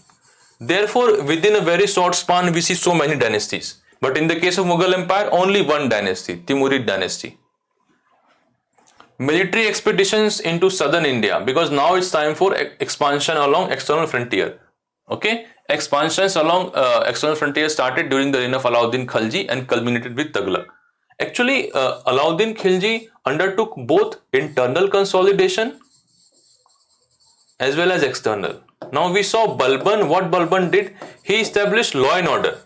Therefore, within a very short span, we see so many dynasties. But in the case of Mughal Empire, only one dynasty, Timurid dynasty. Military expeditions into southern India, because now it's time for expansion along external frontier. Okay, expansions along external frontier started during the reign of Alauddin Khalji and culminated with Tughlaq. Actually, Alauddin Khilji undertook both internal consolidation as well as external. Now we saw Balban, what Balban did, he established law and order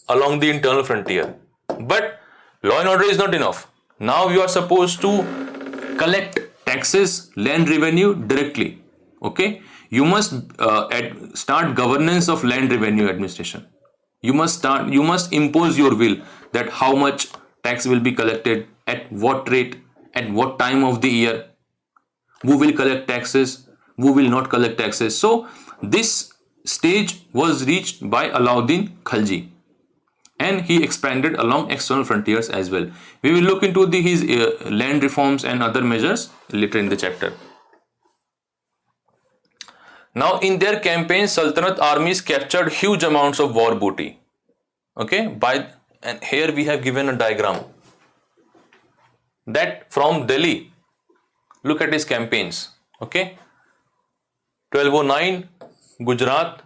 along the internal frontier. But law and order is not enough. Now you are supposed to collect taxes, land revenue directly. Okay, you must start governance of land revenue administration. You must impose your will, that how much tax will be collected, at what rate, at what time of the year, who will collect taxes, who will not collect taxes. So this stage was reached by Alauddin Khalji, and he expanded along external frontiers as well. We will look into his land reforms and other measures later in the chapter. Now in their campaigns, Sultanate armies captured huge amounts of war booty. Okay, and here we have given a diagram that from Delhi, look at his campaigns. Okay, 1209, Gujarat,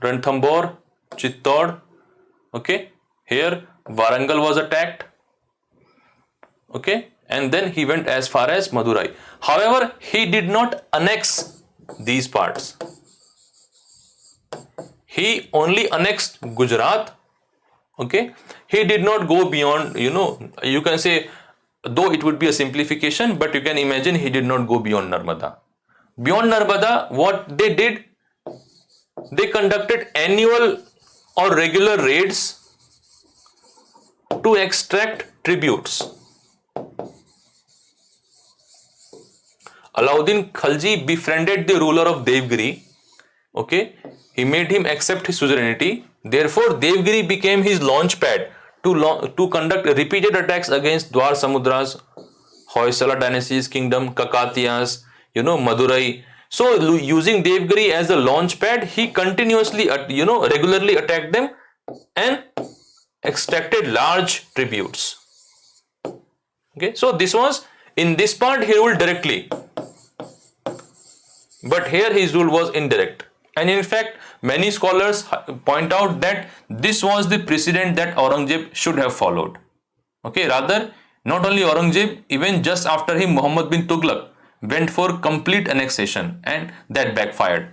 Ranthambore, Chittor. Okay, here Warangal was attacked. Okay, and then he went as far as Madurai. However, he did not annex these parts. He only annexed Gujarat. Okay, he did not go beyond, you can say, though it would be a simplification, but you can imagine he did not go beyond Narmada. Beyond Narmada, what they did, they conducted annual or regular raids to extract tributes. Alauddin Khalji befriended the ruler of Devgiri. Okay, he made him accept his suzerainty. Therefore, Devgiri became his launch pad to conduct repeated attacks against Dwar Samudras, Hoysala dynasty's kingdom, Kakatiyas, Madurai. So, using Devgiri as a launch pad, he continuously, regularly attacked them and extracted large tributes. Okay, so this was, in this part he ruled directly, but here his rule was indirect. And in fact, many scholars point out that this was the precedent that Aurangzeb should have followed. Okay, rather, not only Aurangzeb, even just after him, Muhammad bin Tughlaq went for complete annexation, and that backfired.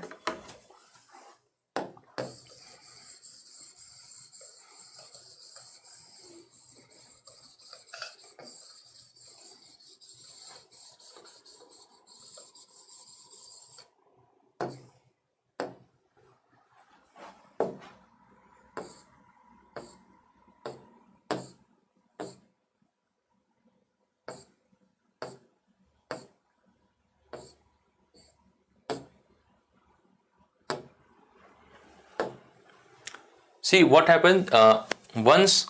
See what happened once,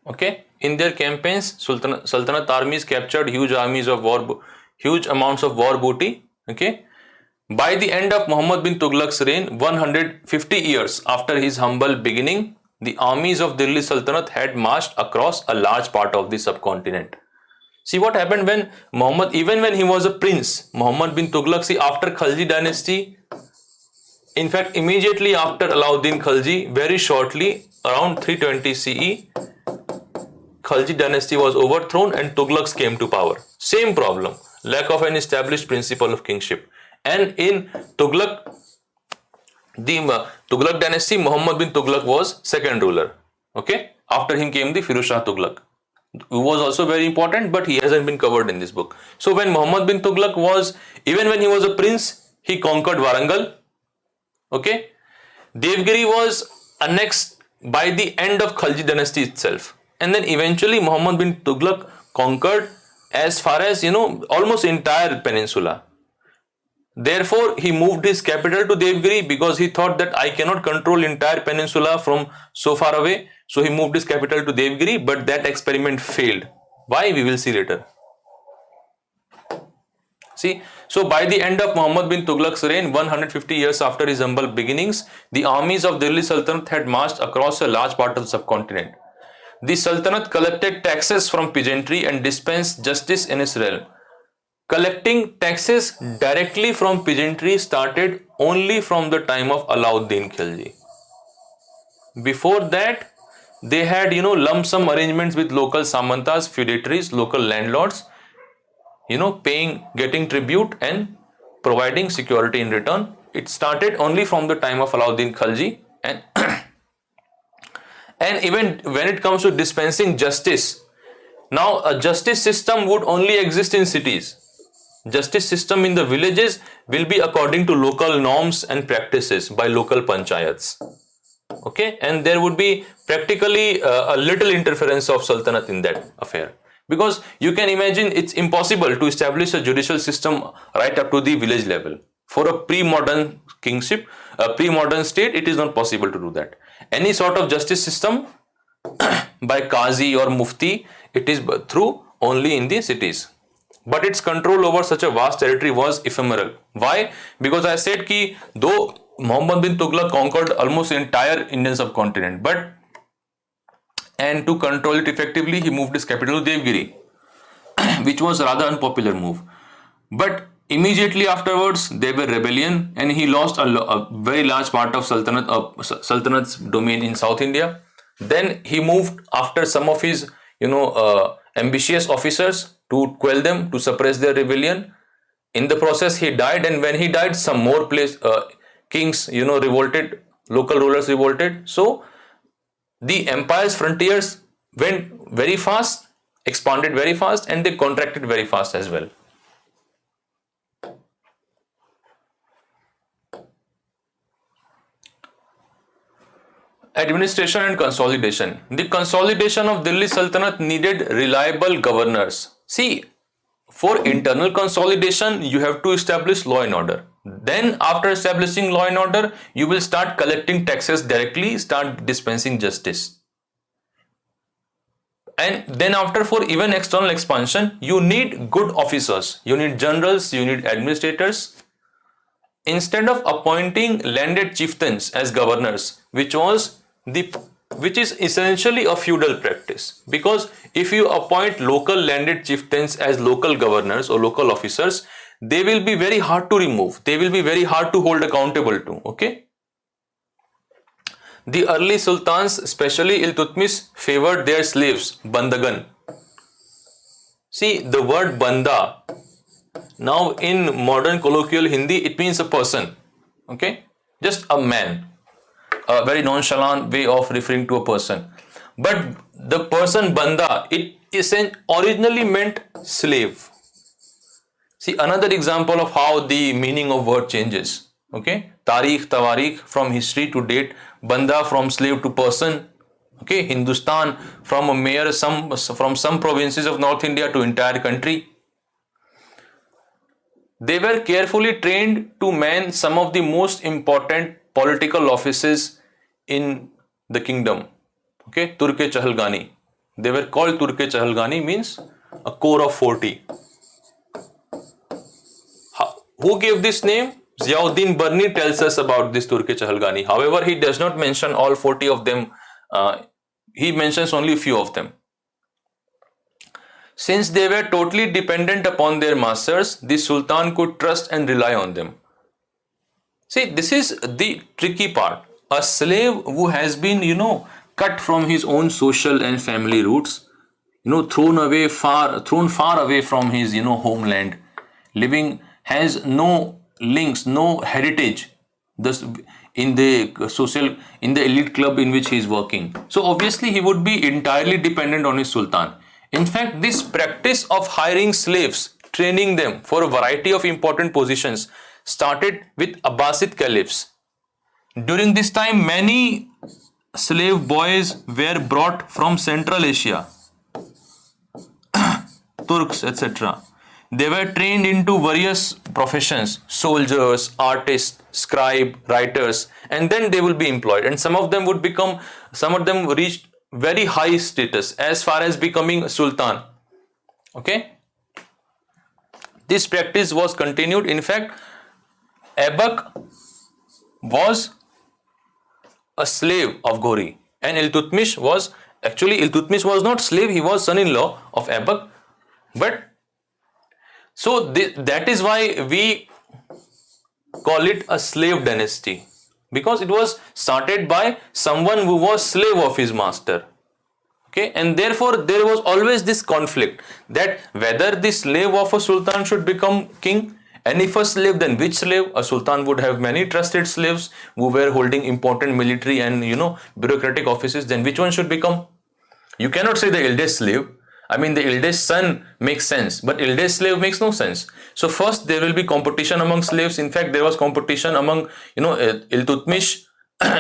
okay, in their campaigns, Sultanate armies captured huge amounts of war booty. Okay, by the end of Muhammad bin Tughlaq's reign, 150 years after his humble beginning, the armies of Delhi Sultanate had marched across a large part of the subcontinent. See what happened when Muhammad, even when he was a prince, Muhammad bin Tughlaq, see, after Khalji dynasty, in fact, immediately after Alauddin Khalji, very shortly, around 320 CE, Khalji dynasty was overthrown and Tughlaqs came to power. Same problem, lack of an established principle of kingship. And in Tughlaq, the Tughlaq dynasty, Muhammad bin Tughlaq was second ruler. Okay, after him came the Firuz Shah Tughlaq, who was also very important, but he hasn't been covered in this book. So when Muhammad bin Tughlaq was, even when he was a prince, he conquered Warangal. Okay, Devgiri was annexed by the end of Khalji dynasty itself, and then eventually Muhammad bin Tughlaq conquered as far as, almost entire peninsula. Therefore, he moved his capital to Devgiri because he thought that I cannot control entire peninsula from so far away. So he moved his capital to Devgiri, but that experiment failed. Why? We will see later. See, so by the end of Muhammad bin Tughlaq's reign, 150 years after his humble beginnings, the armies of Delhi Sultanate had marched across a large part of the subcontinent. The Sultanate collected taxes from peasantry and dispensed justice in its realm. Collecting taxes directly from peasantry started only from the time of Alauddin Khilji. Before that, they had, lump sum arrangements with local samantas, feudatories, local landlords, getting tribute and providing security in return. It started only from the time of Alauddin Khilji, and and even when it comes to dispensing justice, now a justice system would only exist in cities. Justice system in the villages will be according to local norms and practices by local panchayats. Okay, and there would be practically a little interference of Sultanate in that affair. Because you can imagine it's impossible to establish a judicial system right up to the village level. For a pre-modern kingship, a pre-modern state, it is not possible to do that. Any sort of justice system by Qazi or Mufti, it is through only in the cities. But its control over such a vast territory was ephemeral. Why? Because I said that though Muhammad bin Tughlaq conquered almost the entire Indian subcontinent, and to control it effectively, he moved his capital to Devgiri, which was a rather unpopular move. But immediately afterwards, there were rebellion, and he lost a very large part of Sultanate's domain in South India. Then he moved after some of his, ambitious officers to quell them, to suppress their rebellion. In the process, he died, and when he died, some more kings, revolted, local rulers revolted. So the empire's frontiers went very fast, expanded very fast, and they contracted very fast as well. Administration and consolidation. The consolidation of Delhi Sultanate needed reliable governors. See, for internal consolidation, you have to establish law and order. Then after establishing law and order, you will start collecting taxes directly, start dispensing justice. And then after, for even external expansion, you need good officers. You need generals, you need administrators. Instead of appointing landed chieftains as governors, which is essentially a feudal practice, because if you appoint local landed chieftains as local governors or local officers, they will be very hard to remove, they will be very hard to hold accountable to. Okay, the early sultans, especially Iltutmish, favored their slaves, bandagan. See, the word banda, now in modern colloquial Hindi, it means a person. Okay, just a man, a very nonchalant way of referring to a person. But the person banda, it originally meant slave. See, another example of how the meaning of word changes. Okay, Tarikh, Tawarikh from history to date, banda from slave to person. Okay, Hindustan from a mayor, from some provinces of North India to entire country. They were carefully trained to man some of the most important political offices in the kingdom. Okay, Turke Chahalgani. They were called Turke Chahalgani, means a corps of 40. Who gave this name? Ziauddin Barni tells us about this Turke Chahalgani. However, he does not mention all 40 of them. He mentions only a few of them. Since they were totally dependent upon their masters, the Sultan could trust and rely on them. See, this is the tricky part. A slave who has been, cut from his own social and family roots, thrown far away from his, homeland, living, has no links, no heritage, thus in the elite club in which he is working. So obviously he would be entirely dependent on his Sultan. In fact, this practice of hiring slaves, training them for a variety of important positions, started with Abbasid caliphs. During this time, many slave boys were brought from Central Asia, Turks, etc. They were trained into various professions: soldiers, artists, scribe, writers, and then they will be employed. And some of them reached very high status as far as becoming a sultan. Okay, this practice was continued. In fact, Aibak was a slave of Ghori, and Iltutmish was not slave, he was son-in-law of Aibak. But so that is why we call it a slave dynasty, because it was started by someone who was slave of his master. Okay, and therefore there was always this conflict that whether the slave of a sultan should become king, and if a slave, then which slave? A sultan would have many trusted slaves who were holding important military and bureaucratic offices. Then which one should become? You cannot say the eldest slave. I mean, the eldest son makes sense, but eldest slave makes no sense. So first there will be competition among slaves. In fact, there was competition among Iltutmish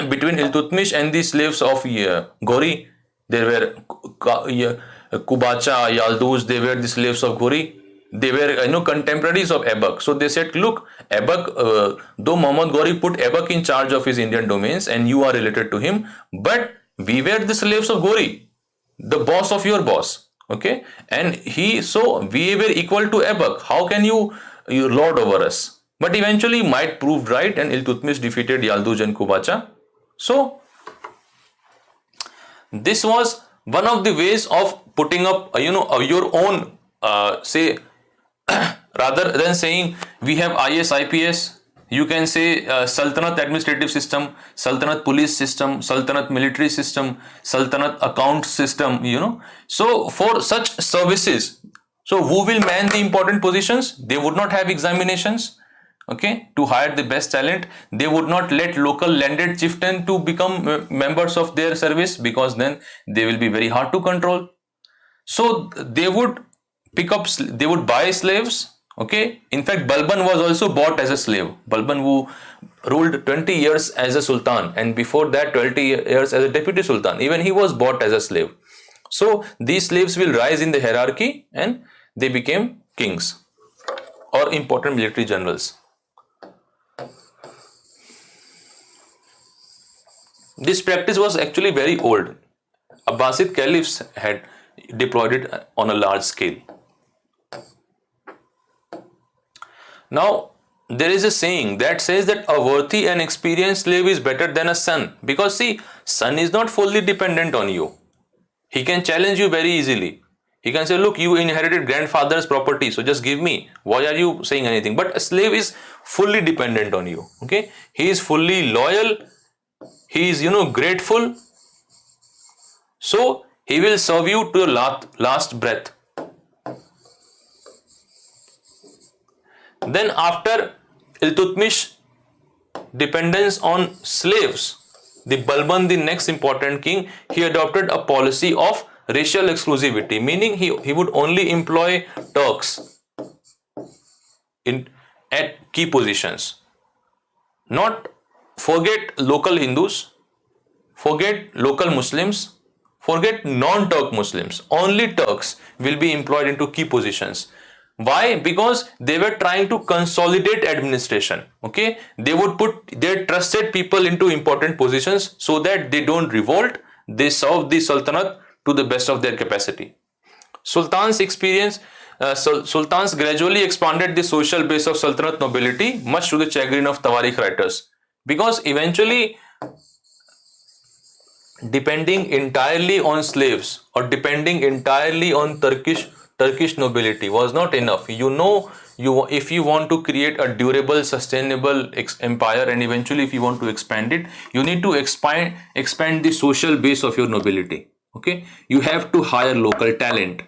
between Iltutmish and the slaves of Ghori. There were Kubacha, Yalduz. They were the slaves of Ghori. They were contemporaries of Aibak. So they said, look, Aibak, though Muhammad Ghori put Aibak in charge of his Indian domains, and you are related to him, but we were the slaves of Ghori, the boss of your boss. Okay, and we were equal to Aibak. How can you lord over us? But eventually might proved right, and Iltutmish defeated Yalduz and Kubacha. So this was one of the ways of putting up your own rather than saying we have IS, IPS, you can say Sultanate administrative system, Sultanate police system, Sultanate military system, Sultanate account system, So for such services, so who will man the important positions? They would not have examinations, okay, to hire the best talent. They would not let local landed chieftain to become members of their service, because then they will be very hard to control. So they would buy slaves. Okay, in fact, Balban was also bought as a slave. Balban, who ruled 20 years as a sultan, and before that 20 years as a deputy sultan, even he was bought as a slave. So these slaves will rise in the hierarchy and they became kings or important military generals. This practice was actually very old. Abbasid caliphs had deployed it on a large scale. Now, there is a saying that says that a worthy and experienced slave is better than a son, because see, son is not fully dependent on you. He can challenge you very easily. He can say, look, you inherited grandfather's property, so just give me. Why are you saying anything? But a slave is fully dependent on you. Okay, he is fully loyal. He is, grateful. So he will serve you to your last breath. Then after Iltutmish dependence on slaves, the Balban, the next important king, he adopted a policy of racial exclusivity, meaning he would only employ Turks at key positions. Not forget local Hindus, forget local Muslims, forget non-Turk Muslims. Only Turks will be employed into key positions. Why? Because they were trying to consolidate administration. Okay, they would put their trusted people into important positions so that they don't revolt. They serve the Sultanate to the best of their capacity. Sultans gradually expanded the social base of Sultanate nobility, much to the chagrin of Tawarikh writers, because eventually depending entirely on slaves or depending entirely on Turkish nobility was not enough. If you want to create a durable, sustainable empire, and eventually if you want to expand it, you need to expand the social base of your nobility. Okay, you have to hire local talent.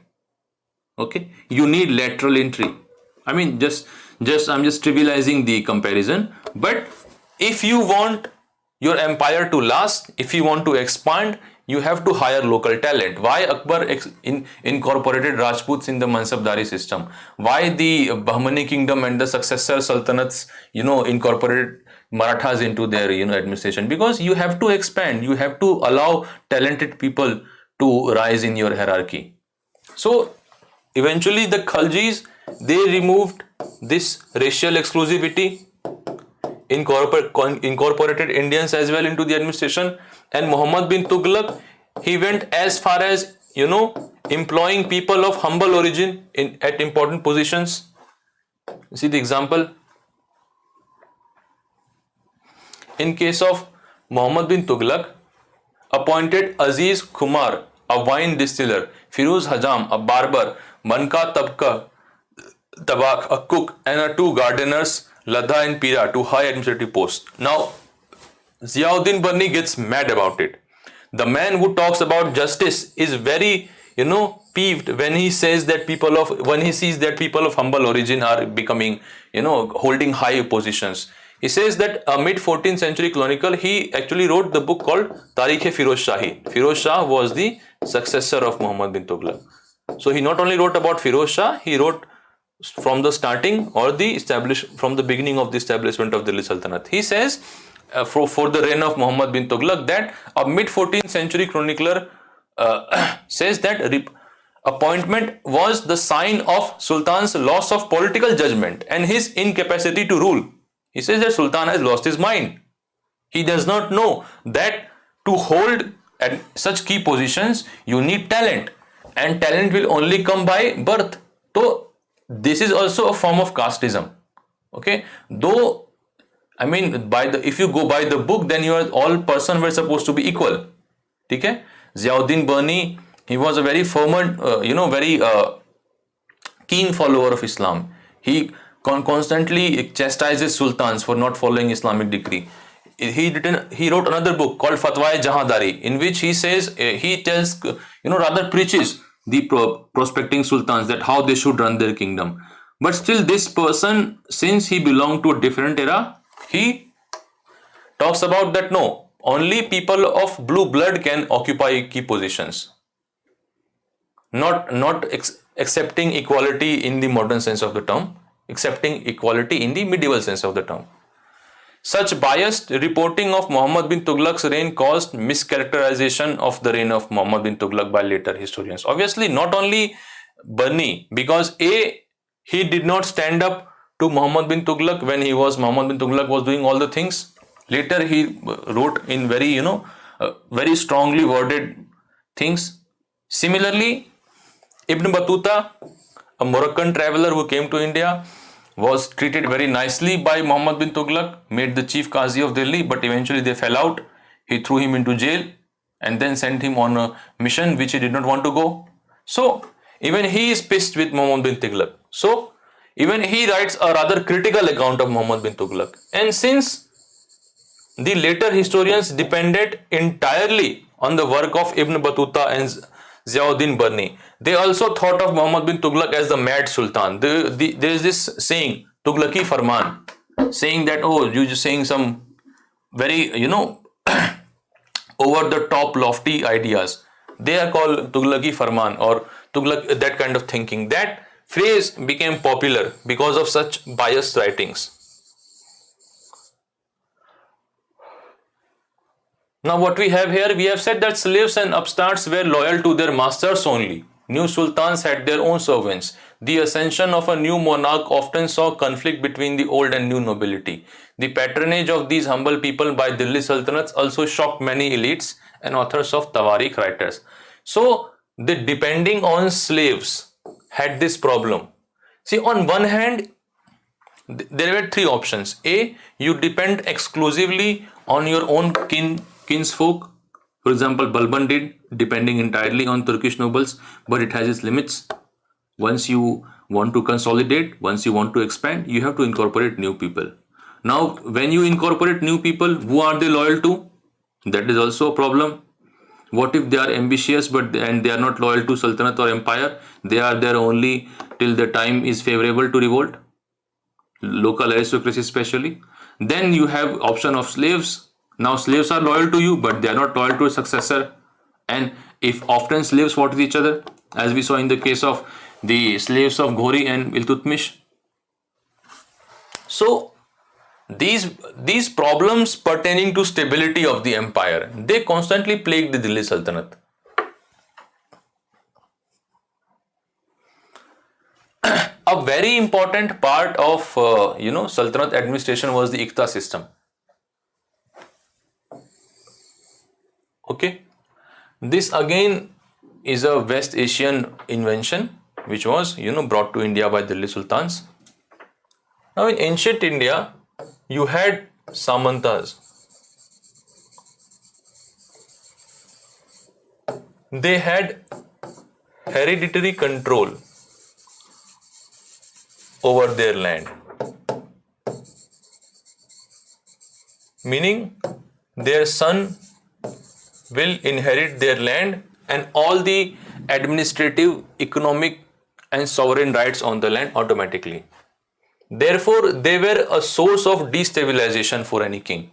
Okay, you need lateral entry. I mean, I'm just trivializing the comparison. But if you want your empire to last, if you want to expand, you have to hire local talent. Why Akbar incorporated Rajputs in the Mansabdari system? Why the Bahmani kingdom and the successor sultanates, incorporated Marathas into their, administration? Because you have to expand. You have to allow talented people to rise in your hierarchy. So eventually the Khaljis, they removed this racial exclusivity, incorporated Indians as well into the administration, and Muhammad bin Tughlaq, he went as far as employing people of humble origin at important positions. You see the example. In case of Muhammad bin Tughlaq, appointed Aziz Kumar, a wine distiller, Firuz Hajam, a barber, Manka Tabak, a cook, and 2 gardeners, Ladha and Pira, to high administrative posts. Now, Ziauddin Barni gets mad about it. The man who talks about justice is very, peeved when he says that when he sees that people of humble origin are becoming, holding high positions. He says that a mid-14th century chronicle, he actually wrote the book called Tarikh-e-Firoz Shahi. Firoz Shah was the successor of Muhammad bin Tughlaq. So he not only wrote about Firoz Shah, he wrote from the starting or from the beginning of the establishment of Delhi Sultanate. He says for the reign of Muhammad bin Tughlaq that a mid-14th century chronicler says that appointment was the sign of Sultan's loss of political judgment and his incapacity to rule. He says that Sultan has lost his mind. He does not know that to hold at such key positions you need talent, and talent will only come by birth. So this is also a form of casteism. Okay, though if you go by the book, then all persons were supposed to be equal. Okay, Ziauddin Barni, he was a very fervent, very keen follower of Islam. He constantly chastises sultans for not following Islamic decree. He wrote another book called Fatwa-e-Jahandari, in which he says, he tells, rather preaches the prospecting sultans that how they should run their kingdom. But still this person, since he belonged to a different era, he talks about that no, only people of blue blood can occupy key positions. Not accepting equality in the modern sense of the term, accepting equality in the medieval sense of the term. Such biased reporting of Muhammad bin Tughlaq's reign caused mischaracterization of the reign of Muhammad bin Tughlaq by later historians. Obviously, not only Barni, because he did not stand up to Muhammad bin Tughlaq when Muhammad bin Tughlaq was doing all the things. Later, he wrote in very, very strongly worded things. Similarly, Ibn Battuta, a Moroccan traveler who came to India, was treated very nicely by Muhammad bin Tughlaq, made the chief Qazi of Delhi, but eventually they fell out. He threw him into jail and then sent him on a mission which he did not want to go. So even he is pissed with Muhammad bin Tughlaq. So even he writes a rather critical account of Muhammad bin Tughlaq. And since the later historians depended entirely on the work of Ibn Battuta and Ziauddin Barni, they also thought of Muhammad bin Tughlaq as the mad sultan. There is this saying, Tughlaqi Farman, saying that, oh, you're just saying some very, over the top lofty ideas. They are called Tughlaqi Farman or Tughlaq, that kind of thinking. That phrase became popular because of such biased writings. Now what we have here, we have said that slaves and upstarts were loyal to their masters only. New sultans had their own servants. The ascension of a new monarch often saw conflict between the old and new nobility. The patronage of these humble people by Delhi Sultanates also shocked many elites and authors of Tawarikh writers. So the depending on slaves had this problem. See, on one hand, there were three options. A, you depend exclusively on your own kinsfolk. For example, Balban did, depending entirely on Turkish nobles, but it has its limits. Once you want to consolidate, once you want to expand, you have to incorporate new people. Now, when you incorporate new people, who are they loyal to? That is also a problem. What if they are ambitious and they are not loyal to Sultanate or empire? They are there only till the time is favorable to revolt, local aristocracy especially. Then you have option of slaves. Now slaves are loyal to you, but they are not loyal to a successor. And if often slaves fought with each other, as we saw in the case of the slaves of Ghori and Iltutmish. So these problems pertaining to stability of the empire, they constantly plagued the Delhi Sultanate. A very important part of Sultanate administration was the Iqta system. Okay, this again is a West Asian invention which was brought to India by Delhi Sultans. Now in ancient India, you had Samantas. They had hereditary control over their land, meaning their son will inherit their land and all the administrative, economic and sovereign rights on the land automatically. Therefore, they were a source of destabilization for any king.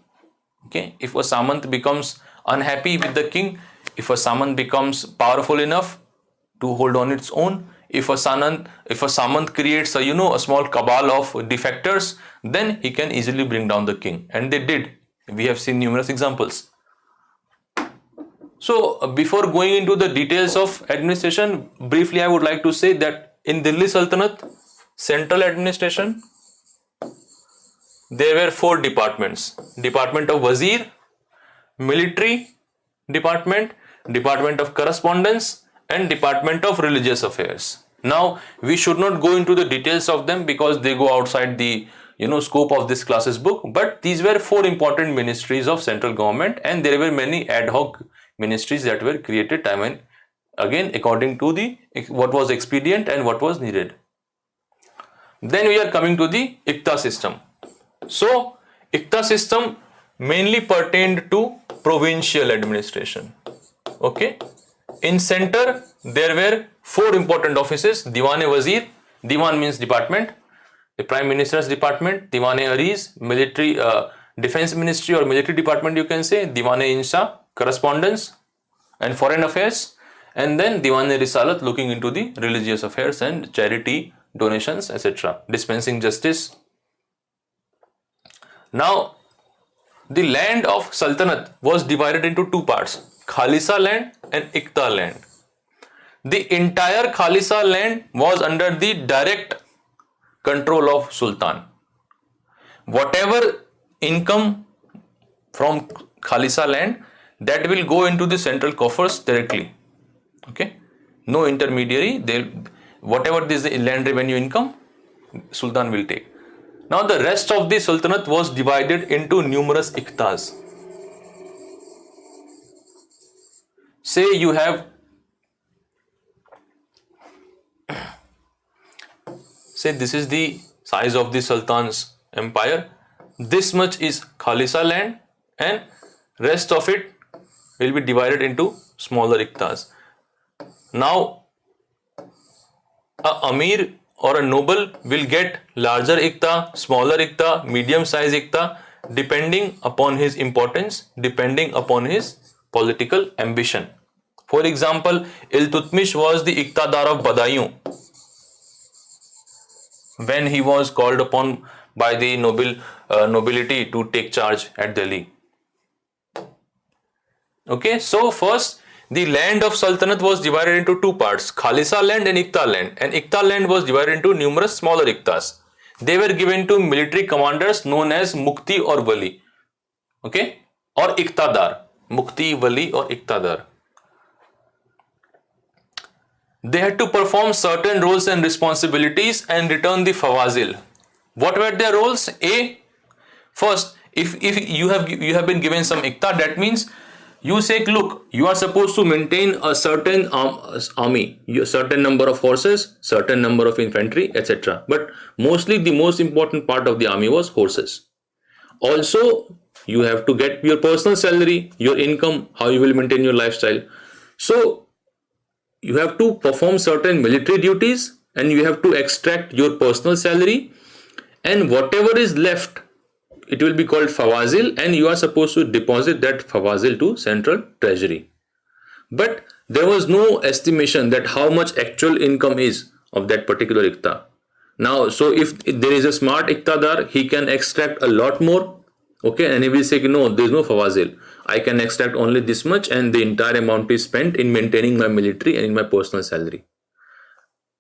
Okay, if a Samant becomes unhappy with the king, if a Samant becomes powerful enough to hold on its own, if a Samant creates a small cabal of defectors, then he can easily bring down the king. And they did. We have seen numerous examples. So before going into the details of administration, briefly I would like to say that in Delhi Sultanate, central administration, there were 4 departments. Department of Wazir, Military Department, Department of Correspondence and Department of Religious Affairs. Now we should not go into the details of them because they go outside the scope of this class's book, but these were 4 important ministries of central government and there were many ad hoc ministries that were created time and again according to what was expedient and what was needed. Then we are coming to the Iqta system. So Iqta system mainly pertained to provincial administration. Okay, in center there were 4 important offices: Diwan-e-Wazir, Diwan means department, the Prime Minister's department; Diwan-e-Ariz, military defense ministry or military department you can say; Diwan-e-Insha, correspondence and foreign affairs; and then Diwan-e-Risalat, looking into the religious affairs and charity, donations, etc., dispensing justice. Now the land of Sultanate was divided into 2 parts: Khalisa land and Iqta land. The entire Khalisa land was under the direct control of Sultan. Whatever income from Khalisa land, that will go into the central coffers directly. Okay, no intermediary. Whatever this land revenue income, Sultan will take. Now the rest of the Sultanate was divided into numerous iqtas. Say you have, say this is the size of the Sultan's empire. This much is Khalisa land and rest of it will be divided into smaller iqtas. Now a Amir or a noble will get larger iqta, smaller iqta, medium size iqta, depending upon his importance, depending upon his political ambition. For example, Iltutmish was the iqtadar of Badaयूं when he was called upon by the nobility to take charge at Delhi. Okay, so first the land of Sultanate was divided into two parts, Khalisa land and Iqta land. And Iqta land was divided into numerous smaller Iqtas. They were given to military commanders known as Mukti or Wali. Okay, or Iqtadar. Mukti, Wali or Iqtadar. They had to perform certain roles and responsibilities and return the Fawazil. What were their roles? A, first, if you have been given some Iqta, that means you say, look, you are supposed to maintain a certain army, a certain number of horses, certain number of infantry, etc. But mostly the most important part of the army was horses. Also, you have to get your personal salary, your income, how you will maintain your lifestyle. So you have to perform certain military duties and you have to extract your personal salary, and whatever is left, it will be called Fawazil, and you are supposed to deposit that Fawazil to central treasury. But there was no estimation that how much actual income is of that particular Iqta. Now, so if there is a smart Iqtadar, he can extract a lot more. Okay, and he will say, no, there is no Fawazil. I can extract only this much and the entire amount is spent in maintaining my military and in my personal salary.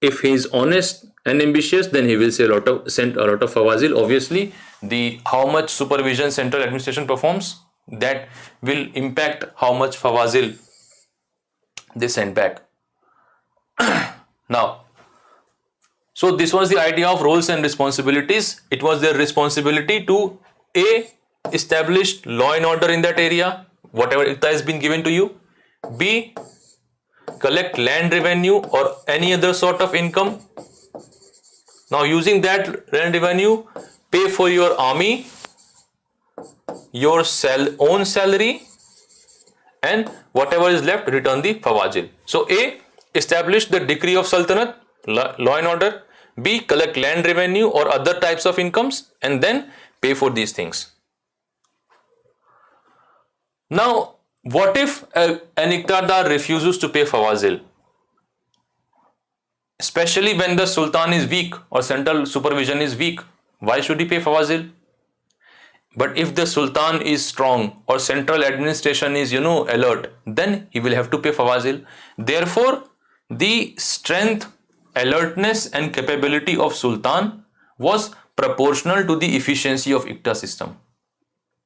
If he is honest and ambitious, then he will say send a lot of Fawazil. Obviously, the how much supervision central administration performs, that will impact how much Fawazil they send back. Now, so this was the idea of roles and responsibilities. It was their responsibility to A, establish law and order in that area, whatever Iqta has been given to you. B, collect land revenue or any other sort of income. Now using that land revenue, pay for your army, your own salary, and whatever is left, return the Fawazil. So A, establish the decree of Sultanate, law and order. B, collect land revenue or other types of incomes, and then pay for these things. Now, what if an Iqtadar refuses to pay Fawazil? Especially when the Sultan is weak or central supervision is weak. Why should he pay Fawazil? But if the Sultan is strong or central administration is, alert, then he will have to pay Fawazil. Therefore, the strength, alertness and capability of Sultan was proportional to the efficiency of Iqta system.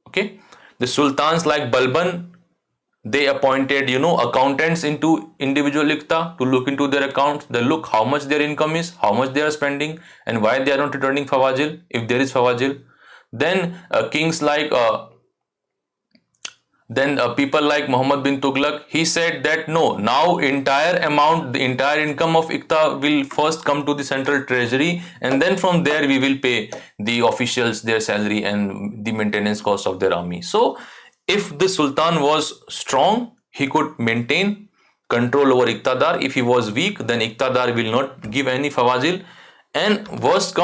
Okay. The sultans like Balban, they appointed, accountants into individual Iqta to look into their accounts. They look how much their income is, how much they are spending, and why they are not returning Fawazil, if there is Fawazil. Then kings like, people like Muhammad bin Tughlaq, he said that no, now entire amount, the entire income of Iqta will first come to the central treasury, and then from there we will pay the officials their salary and the maintenance cost of their army. So if the Sultan was strong, he could maintain control over Iqtadar. If he was weak, then Iqtadar will not give any Fawazil, and worst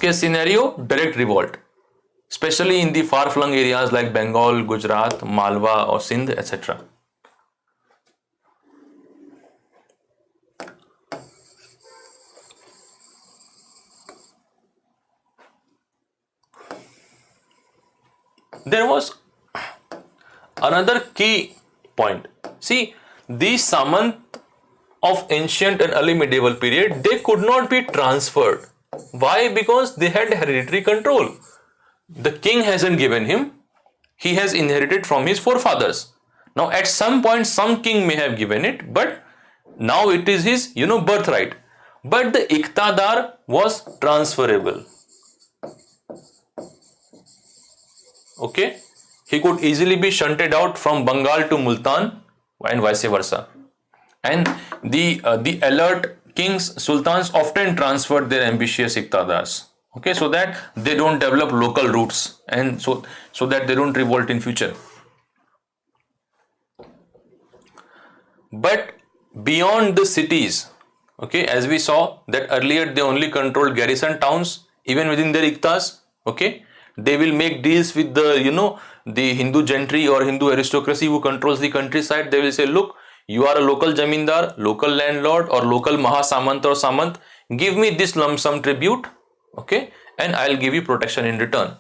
case scenario, direct revolt. Especially in the far-flung areas like Bengal, Gujarat, Malwa or Sindh, etc. There was another key point. See, these Samant of ancient and early medieval period, they could not be transferred. Why? Because they had hereditary control. The king hasn't given him, he has inherited from his forefathers. Now at some point some king may have given it, but now it is his birthright. But the Iqtadar was transferable. okay, he could easily be shunted out from Bengal to Multan and vice versa. And the alert kings, sultans often transferred their ambitious iqtadars, okay, so that they don't develop local roots, and so that they don't revolt in future. But beyond the cities, okay, as we saw that earlier they only controlled garrison towns, even within their iqtas, okay, they will make deals with the Hindu gentry or Hindu aristocracy who controls the countryside. They will say, look, you are a local jamindar, local landlord, or local mahasamant or samant, give me this lump sum tribute, okay, and I'll give you protection in return.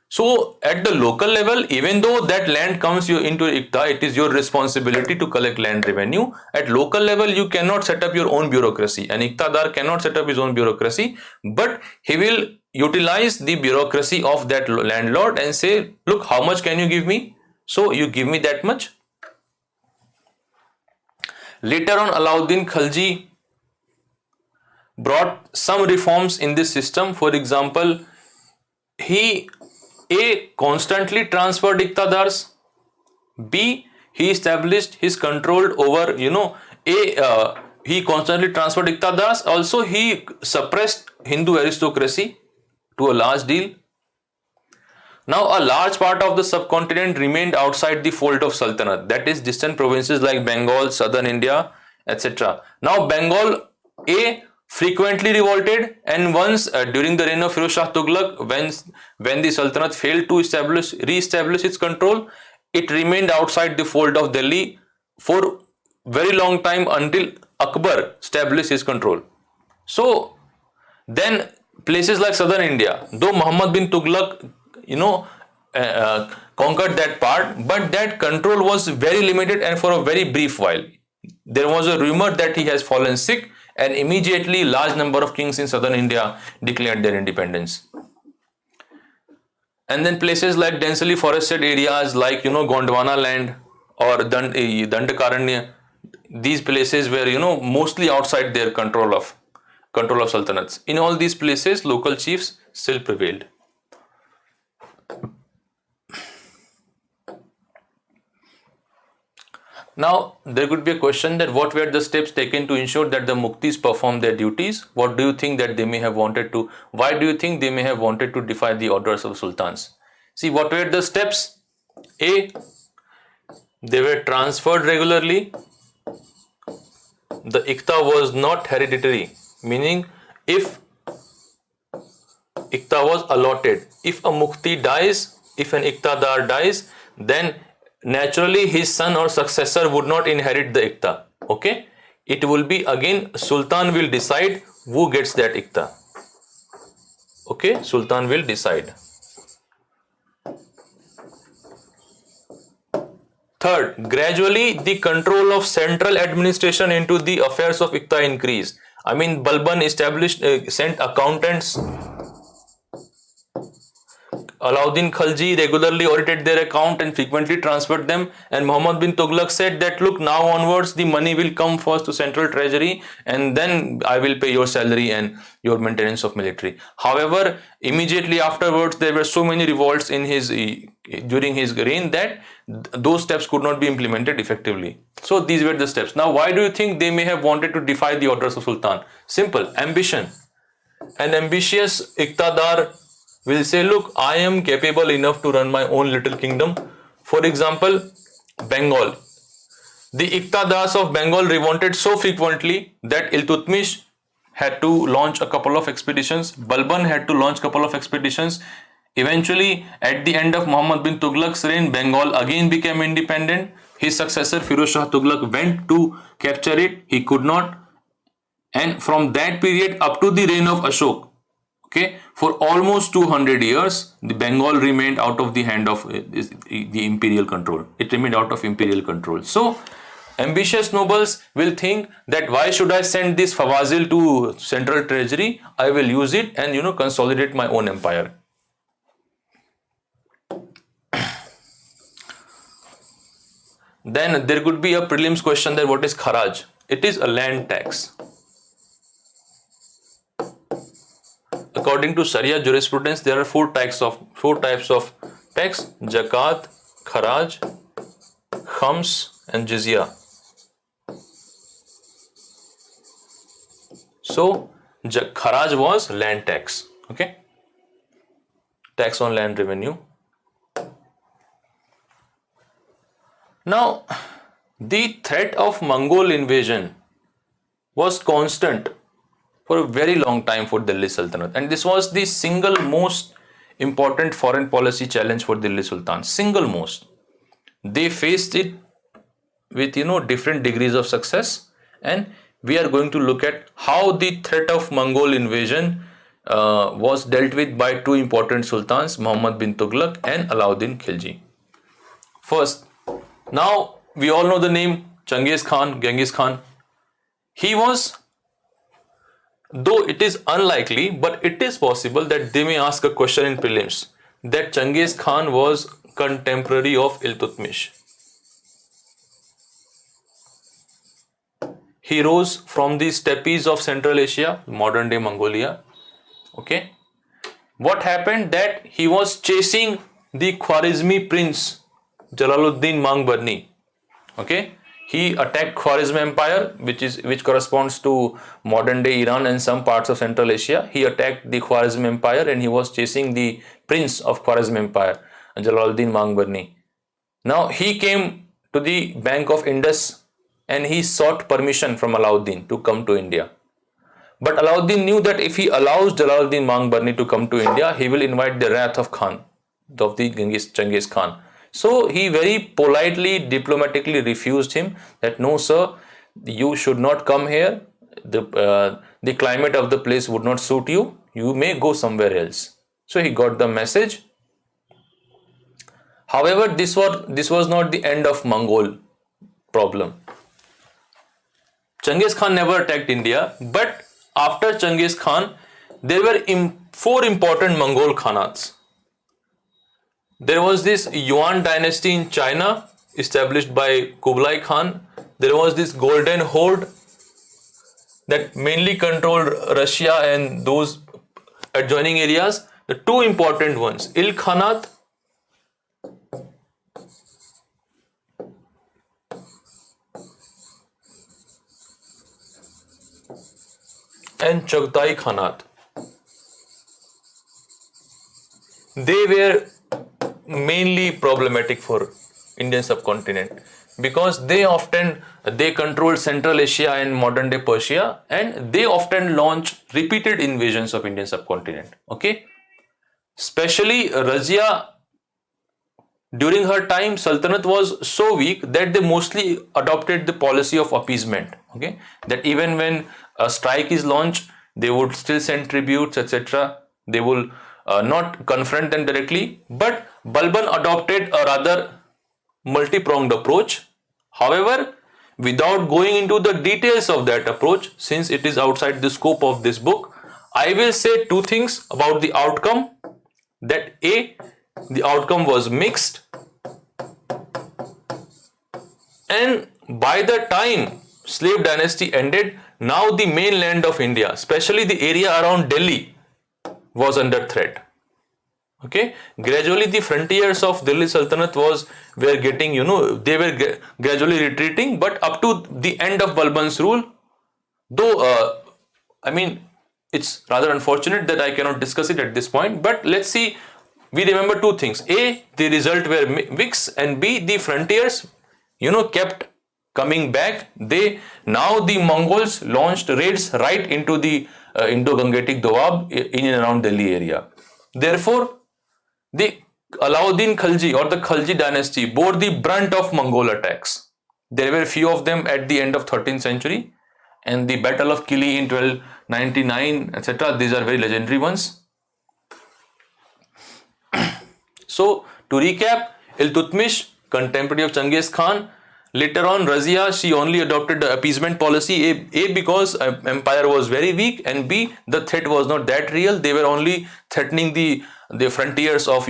So at the local level, even though that land comes into Iqta, it is your responsibility to collect land revenue. At local level, you cannot set up your own bureaucracy. An Iqtadar cannot set up his own bureaucracy, but he will utilize the bureaucracy of that landlord and say, look, how much can you give me? So you give me that much. Later on, Alauddin Khalji brought some reforms in this system. For example, he constantly transferred iqtadars. B, he established his control over, he constantly transferred iqtadars. Also, he suppressed Hindu aristocracy to a large deal. Now, a large part of the subcontinent remained outside the fold of Sultanate, that is, distant provinces like Bengal, southern India, etc. Now, Bengal frequently revolted, and once during the reign of Firoz Shah Tughlaq, when the Sultanate failed to re-establish its control, it remained outside the fold of Delhi for very long time until Akbar established his control. So then places like southern India, though Muhammad bin Tughlaq conquered that part, but that control was very limited and for a very brief while. There was a rumor that he has fallen sick, and immediately large number of kings in southern India declared their independence. And then places like densely forested areas like Gondwana land or Dandakaranya, these places were mostly outside their control of sultanates. In all these places, local chiefs still prevailed. Now, there could be a question that what were the steps taken to ensure that the Muktis perform their duties? What do you think that they may have wanted to, why do you think they may have wanted to defy the orders of sultans? See, what were the steps? A, they were transferred regularly. The Iqta was not hereditary, meaning if Iqta was allotted, if a Mukti dies, if an Iqtadar dies, then naturally his son or successor would not inherit the Iqta. Okay, it will be again Sultan will decide who gets that Iqta. Okay, Sultan will decide. Third, gradually the control of central administration into the affairs of Iqta increased. I mean, Balban sent accountants. Alauddin Khalji regularly audited their account and frequently transferred them, and Muhammad bin Tughlaq said that, look, now onwards the money will come first to central treasury and then I will pay your salary and your maintenance of military. However, immediately afterwards there were so many revolts during his reign that those steps could not be implemented effectively. So these were the steps. Now, why do you think they may have wanted to defy the orders of Sultan? Simple, ambition. An ambitious Iqtadar will say, look, I am capable enough to run my own little kingdom. For example, Bengal. The Iqtadars of Bengal revolted so frequently that Iltutmish had to launch a couple of expeditions. Balban had to launch a couple of expeditions. Eventually, at the end of Muhammad bin Tughlaq's reign, Bengal again became independent. His successor Firoz Shah Tughlaq went to capture it. He could not. And from that period up to the reign of Ashok, okay, for almost 200 years, the Bengal remained out of the hand of the imperial control. It remained out of imperial control. So, ambitious nobles will think that why should I send this Fawazil to central treasury? I will use it and consolidate my own empire. Then there could be a prelims question that what is Kharaj? It is a land tax. According to Sharia jurisprudence, there are four types of tax, zakat, kharaj, khams and jizya. So kharaj was land tax, okay, tax on land revenue. Now the threat of Mongol invasion was constant for a very long time for Delhi Sultanate, and this was the single most important foreign policy challenge for Delhi Sultan. Single most. They faced it with different degrees of success, and we are going to look at how the threat of Mongol invasion was dealt with by two important sultans, Muhammad bin Tughlaq and Alauddin Khilji. First, now we all know the name Genghis Khan. He was, though it is unlikely, but it is possible that they may ask a question in prelims that Genghis Khan was contemporary of Iltutmish. He rose from the steppes of Central Asia, modern day Mongolia. Okay. What happened that he was chasing the Khwarezmi prince Jalaluddin Mangbarni. Okay. He attacked Khwarezm Empire, which corresponds to modern day Iran and some parts of Central Asia. He attacked the Khwarezm Empire and he was chasing the prince of Khwarezm Empire, Jalaluddin Mangbarni. Now he came to the bank of Indus and he sought permission from Alauddin to come to India. But Alauddin knew that if he allows Jalaluddin Mangbarni to come to India, he will invite the wrath of Khan, of the Genghis Khan. So he very politely, diplomatically refused him that no sir, you should not come here. The climate of the place would not suit you. You may go somewhere else. So he got the message. However, this was not the end of Mongol problem. Genghis Khan never attacked India, but after Genghis Khan, there were four important Mongol Khanats. There was this Yuan dynasty in China, established by Kublai Khan. There was this Golden Horde that mainly controlled Russia and those adjoining areas. The two important ones, Il Khanat and Chagatai Khanat. They were mainly problematic for Indian subcontinent because they controlled Central Asia and modern day Persia, and they often launch repeated invasions of Indian subcontinent. Okay, especially Razia, during her time Sultanate was so weak that they mostly adopted the policy of appeasement. Okay, that even when a strike is launched, they would still send tributes, etc. They will not confront them directly, but Balban adopted a rather multi-pronged approach. However, without going into the details of that approach, since it is outside the scope of this book, I will say two things about the outcome. That A, the outcome was mixed, and by the time slave dynasty ended, now the mainland of India, especially the area around Delhi, was under threat. Okay, gradually the frontiers of Delhi Sultanate were getting, they were gradually retreating, but up to the end of Balban's rule, though, it's rather unfortunate that I cannot discuss it at this point, but let's see, we remember two things. A, the result were mixed, and B, the frontiers, kept coming back. Now the Mongols launched raids right into the Indo-Gangetic Doab in and around Delhi area. Therefore, the Alauddin Khalji or the Khalji dynasty bore the brunt of Mongol attacks. There were few of them at the end of 13th century, and the Battle of Kili in 1299, etc. These are very legendary ones. So, to recap, Iltutmish, contemporary of Genghis Khan. Later on, Razia, she only adopted the appeasement policy, A because empire was very weak, and B, the threat was not that real. They were only threatening the frontiers of,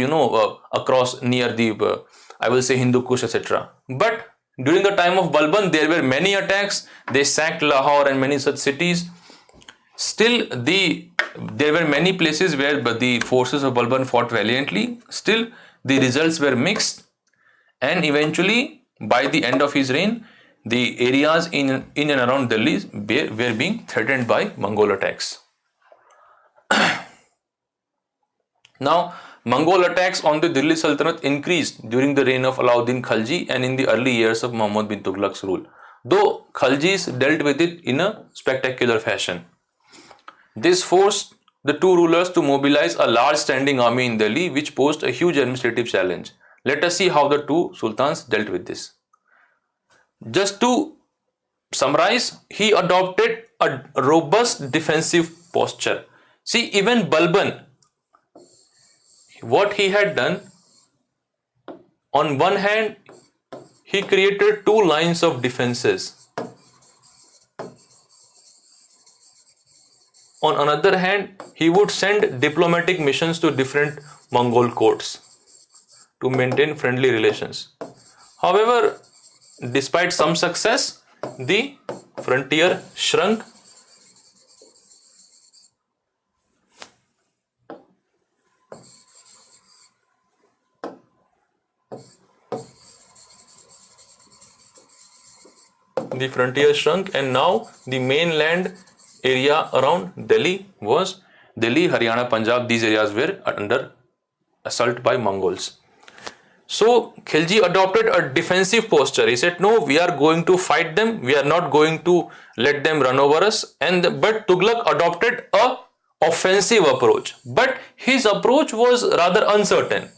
across near the, I will say, Hindu Kush, etc. But during the time of Balban, there were many attacks. They sacked Lahore and many such cities. Still, there were many places where the forces of Balban fought valiantly. Still, the results were mixed, and eventually by the end of his reign, the areas in and around Delhi were being threatened by Mongol attacks. Now, Mongol attacks on the Delhi Sultanate increased during the reign of Alauddin Khalji and in the early years of Muhammad bin Tughlaq's rule, though Khaljis dealt with it in a spectacular fashion. This forced the two rulers to mobilize a large standing army in Delhi, which posed a huge administrative challenge. Let us see how the two sultans dealt with this. Just to summarize, he adopted a robust defensive posture. See, even Balban, what he had done, on one hand, he created two lines of defenses. On another hand, he would send diplomatic missions to different Mongol courts to maintain friendly relations. However, despite some success, the frontier shrunk. The frontier shrunk, and now the mainland area around Delhi was Delhi, Haryana, Punjab. These areas were under assault by Mongols. So Khilji adopted a defensive posture. He said, no, we are going to fight them. We are not going to let them run over us. But Tughlaq adopted a offensive approach. But his approach was rather uncertain.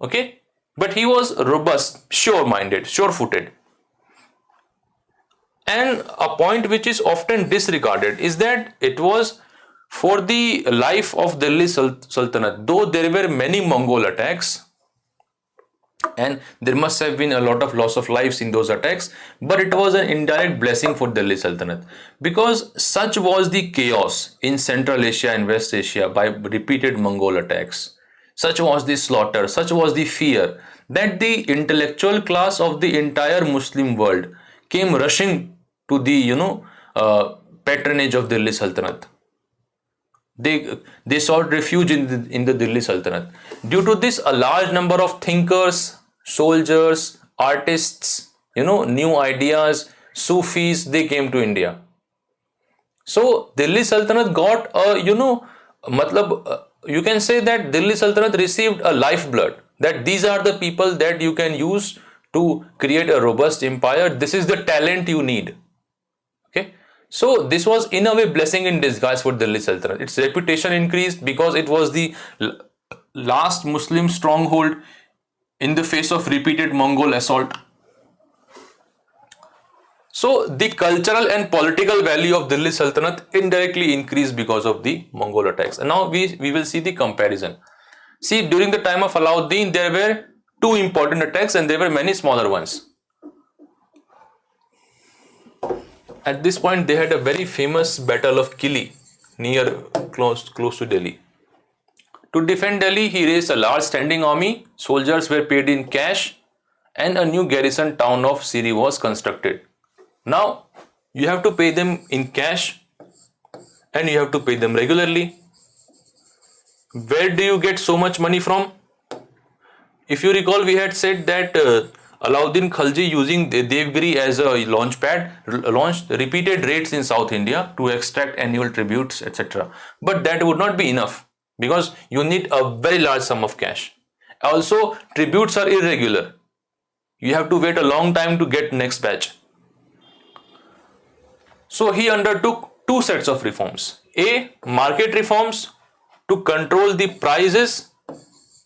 Okay? But he was robust, sure-minded, sure-footed. And a point which is often disregarded is that it was for the life of Delhi Sultanate. Though there were many Mongol attacks, and there must have been a lot of loss of lives in those attacks, but it was an indirect blessing for Delhi Sultanate, because such was the chaos in Central Asia and West Asia by repeated Mongol attacks. Such was the slaughter, such was the fear, that the intellectual class of the entire Muslim world came rushing to the patronage of Delhi Sultanate. They sought refuge in the Delhi Sultanate. Due to this, a large number of thinkers, soldiers, artists, new ideas, Sufis, they came to India. So Delhi Sultanate got you can say that Delhi Sultanate received a lifeblood, that these are the people that you can use to create a robust empire. This is the talent you need. Okay, so this was in a way blessing in disguise for Delhi Sultanate. Its reputation increased because it was the last Muslim stronghold in the face of repeated Mongol assault. So the cultural and political value of Delhi Sultanate indirectly increased because of the Mongol attacks. And now we will see the comparison. See, during the time of Alauddin, there were two important attacks and there were many smaller ones. At this point, they had a very famous battle of Kili, close to Delhi. To defend Delhi, he raised a large standing army, soldiers were paid in cash, and a new garrison town of Siri was constructed. Now, you have to pay them in cash and you have to pay them regularly. Where do you get so much money from? If you recall, we had said that Alauddin Khalji, using Devgiri as a launch pad, launched repeated raids in South India to extract annual tributes, etc. But that would not be enough, because you need a very large sum of cash. Also, tributes are irregular. You have to wait a long time to get next batch. So he undertook two sets of reforms. A, market reforms to control the prices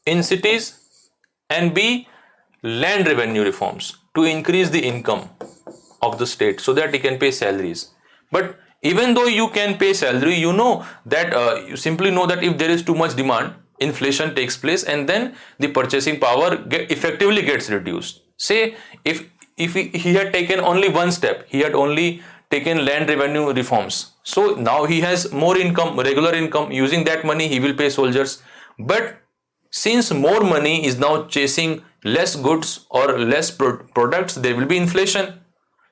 in cities, and B, land revenue reforms to increase the income of the state so that he can pay salaries. But even though you can pay salary, you know that you simply know that if there is too much demand, inflation takes place and then the purchasing power effectively gets reduced. Say if he had taken only one step, he had only taken land revenue reforms. So now he has more income, regular income. Using that money, he will pay soldiers. But since more money is now chasing less goods or less products, there will be inflation.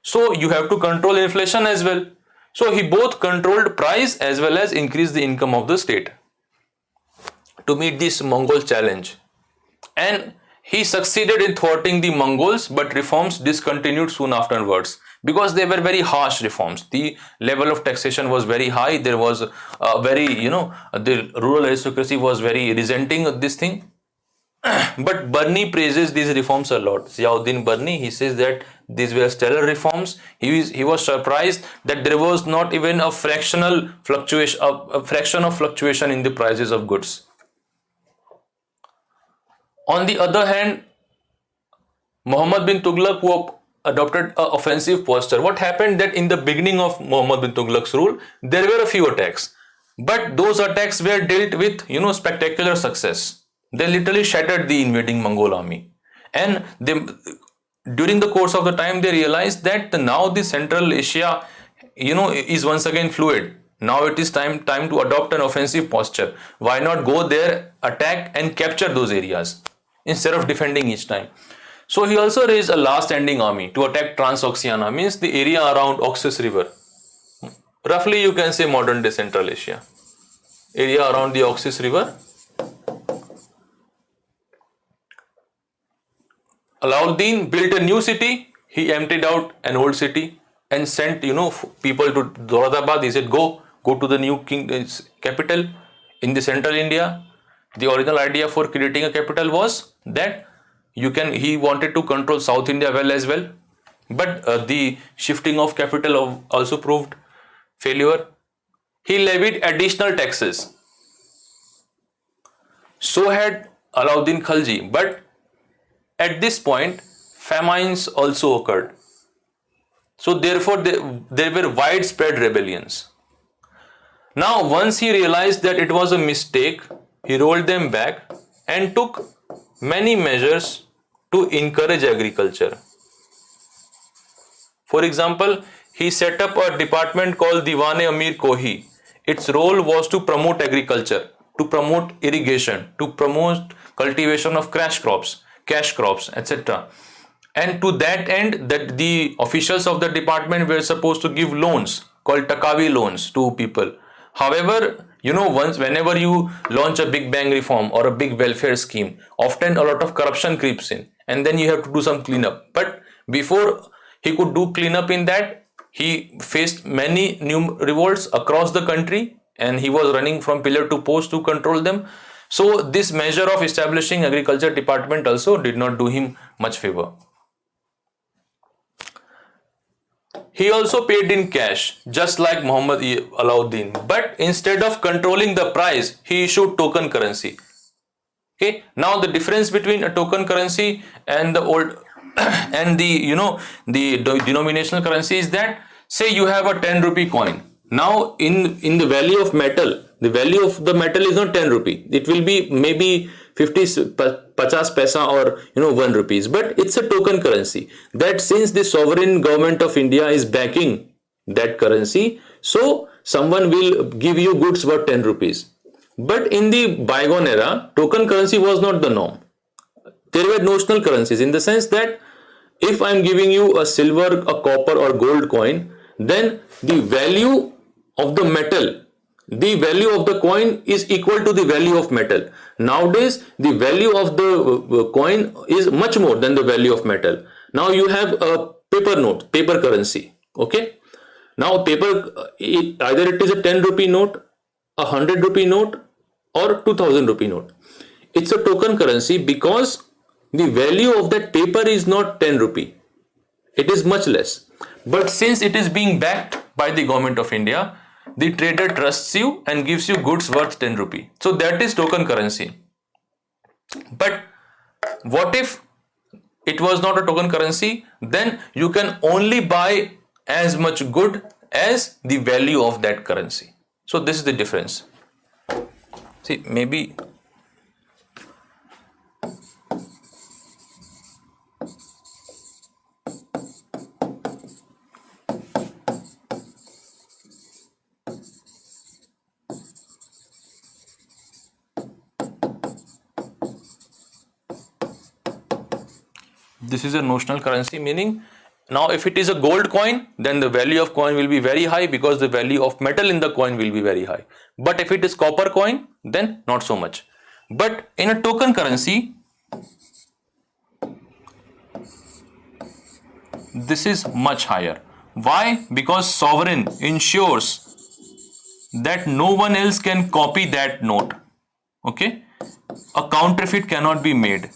So you have to control inflation as well. So he both controlled price as well as increased the income of the state to meet this Mongol challenge. and he succeeded in thwarting the Mongols, but reforms discontinued soon afterwards because they were very harsh reforms. The level of taxation was very high. There was a very, the rural aristocracy was very resenting of this thing. But Barney praises these reforms a lot. Ziauddin Barney, he says that these were stellar reforms. He was surprised that there was not even a fractional fluctuation, a fraction of fluctuation in the prices of goods. On the other hand, Muhammad bin Tughlaq, who adopted an offensive posture. What happened that in the beginning of Muhammad bin Tughlaq's rule, there were a few attacks, but those attacks were dealt with, spectacular success. They literally shattered the invading Mongol army, and during the course of the time, they realized that now the Central Asia, is once again fluid. Now it is time to adopt an offensive posture. Why not go there, attack and capture those areas instead of defending each time? So he also raised a last standing army to attack Transoxiana, means the area around Oxus River. Roughly you can say modern day Central Asia. Area around the Oxus River. Alauddin built a new city. He emptied out an old city and sent, people to Dauladabad. He said, go to the new capital in the central India. The original idea for creating a capital was that he wanted to control South India well as well. But the shifting of capital also proved failure. He levied additional taxes. So had Alauddin Khalji. But at this point, famines also occurred. So therefore, there were widespread rebellions. Now, once he realized that it was a mistake, he rolled them back and took many measures to encourage agriculture. For example, he set up a department called Diwan-e-Amir Kohi. Its role was to promote agriculture, to promote irrigation, to promote cultivation of cash crops, etc. And to that end, that the officials of the department were supposed to give loans called Takawi loans to people. However, whenever you launch a big bang reform or a big welfare scheme, often a lot of corruption creeps in, and then you have to do some cleanup. But before he could do cleanup in that, he faced many new revolts across the country, and he was running from pillar to post to control them. So this measure of establishing agriculture department also did not do him much favor. He also paid in cash, just like Muhammad Alauddin. But instead of controlling the price, he issued token currency. Okay. Now the difference between a token currency and the old and the denominational currency is that, say you have a 10 rupee coin. Now in the value of metal, the value of the metal is not 10 rupee. It will be maybe 50 paisa or 1 rupees, but it's a token currency, that since the sovereign government of India is backing that currency, so someone will give you goods worth 10 rupees. But in the bygone era, token currency was not the norm. There were notional currencies, in the sense that if I'm giving you a silver, a copper or gold coin, then the value of the metal, the value of the coin is equal to the value of metal. Nowadays, the value of the coin is much more than the value of metal. Now you have a paper note, paper currency. Okay. Now paper, either it is a 10 rupee note, a 100 rupee note, or 2000 rupee note. It's a token currency because the value of that paper is not 10 rupee. It is much less. But since it is being backed by the government of India, the trader trusts you and gives you goods worth 10 rupee. So that is token currency. But what if it was not a token currency? Then you can only buy as much good as the value of that currency. So this is the difference. See, maybe this is a notional currency, meaning now if it is a gold coin, then the value of coin will be very high because the value of metal in the coin will be very high. But if it is copper coin, then not so much. But in a token currency, this is much higher. Why? Because sovereign ensures that no one else can copy that note. Okay, a counterfeit cannot be made.